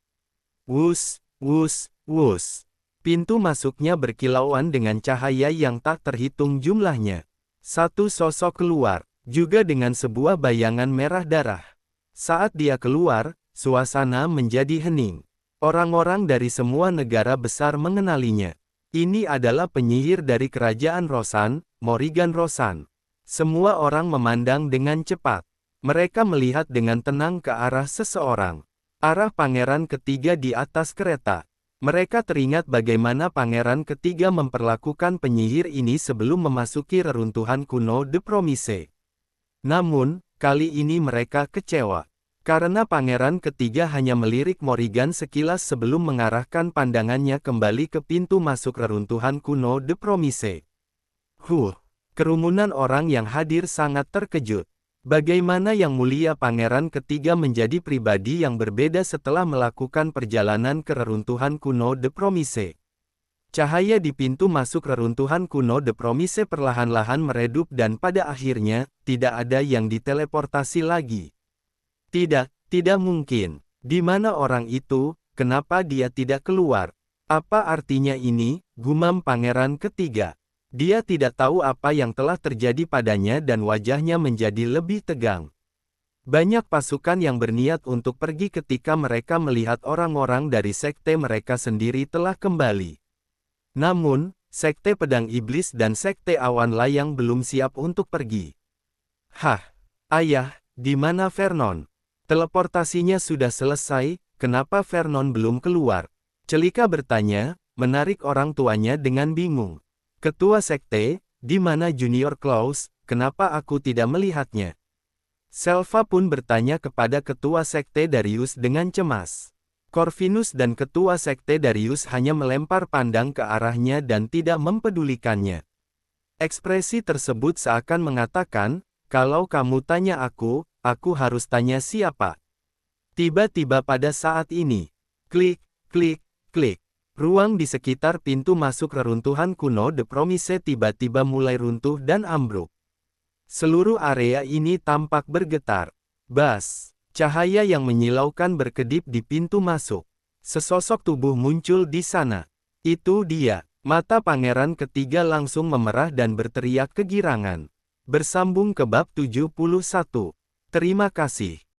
Wus, wus, wus. Pintu masuknya berkilauan dengan cahaya yang tak terhitung jumlahnya. Satu sosok keluar, juga dengan sebuah bayangan merah darah. Saat dia keluar, suasana menjadi hening. Orang-orang dari semua negara besar mengenalinya. Ini adalah penyihir dari kerajaan Rosan, Morrigan Rosan. Semua orang memandang dengan cepat. Mereka melihat dengan tenang ke arah seseorang. Arah pangeran ketiga di atas kereta. Mereka teringat bagaimana pangeran ketiga memperlakukan penyihir ini sebelum memasuki reruntuhan kuno The Promise. Namun, kali ini mereka kecewa. Karena pangeran ketiga hanya melirik Morrigan sekilas sebelum mengarahkan pandangannya kembali ke pintu masuk reruntuhan kuno The Promise. Kerumunan orang yang hadir sangat terkejut. Bagaimana Yang Mulia Pangeran ketiga menjadi pribadi yang berbeda setelah melakukan perjalanan ke reruntuhan kuno The Promise. Cahaya di pintu masuk reruntuhan kuno The Promise perlahan-lahan meredup dan pada akhirnya, tidak ada yang diteleportasi lagi. Tidak mungkin. Di mana orang itu? Kenapa dia tidak keluar? Apa artinya ini? Gumam pangeran ketiga. Dia tidak tahu apa yang telah terjadi padanya dan wajahnya menjadi lebih tegang. Banyak pasukan yang berniat untuk pergi ketika mereka melihat orang-orang dari sekte mereka sendiri telah kembali. Namun, sekte pedang iblis dan sekte awan layang belum siap untuk pergi. Ayah, di mana Vernon? Teleportasinya sudah selesai, kenapa Vernon belum keluar? Celika bertanya, menarik orang tuanya dengan bingung. Ketua Sekte, di mana Junior Claus, kenapa aku tidak melihatnya? Selva pun bertanya kepada Ketua Sekte Darius dengan cemas. Corvinus dan Ketua Sekte Darius hanya melempar pandang ke arahnya dan tidak mempedulikannya. Ekspresi tersebut seakan mengatakan, kalau kamu tanya aku harus tanya siapa. Tiba-tiba pada saat ini, klik, klik, klik. Ruang di sekitar pintu masuk reruntuhan kuno The Promise tiba-tiba mulai runtuh dan ambruk. Seluruh area ini tampak bergetar. Bas, cahaya yang menyilaukan berkedip di pintu masuk. Sesosok tubuh muncul di sana. Itu dia. Mata pangeran ketiga langsung memerah dan berteriak kegirangan. Bersambung ke bab 71. Terima kasih.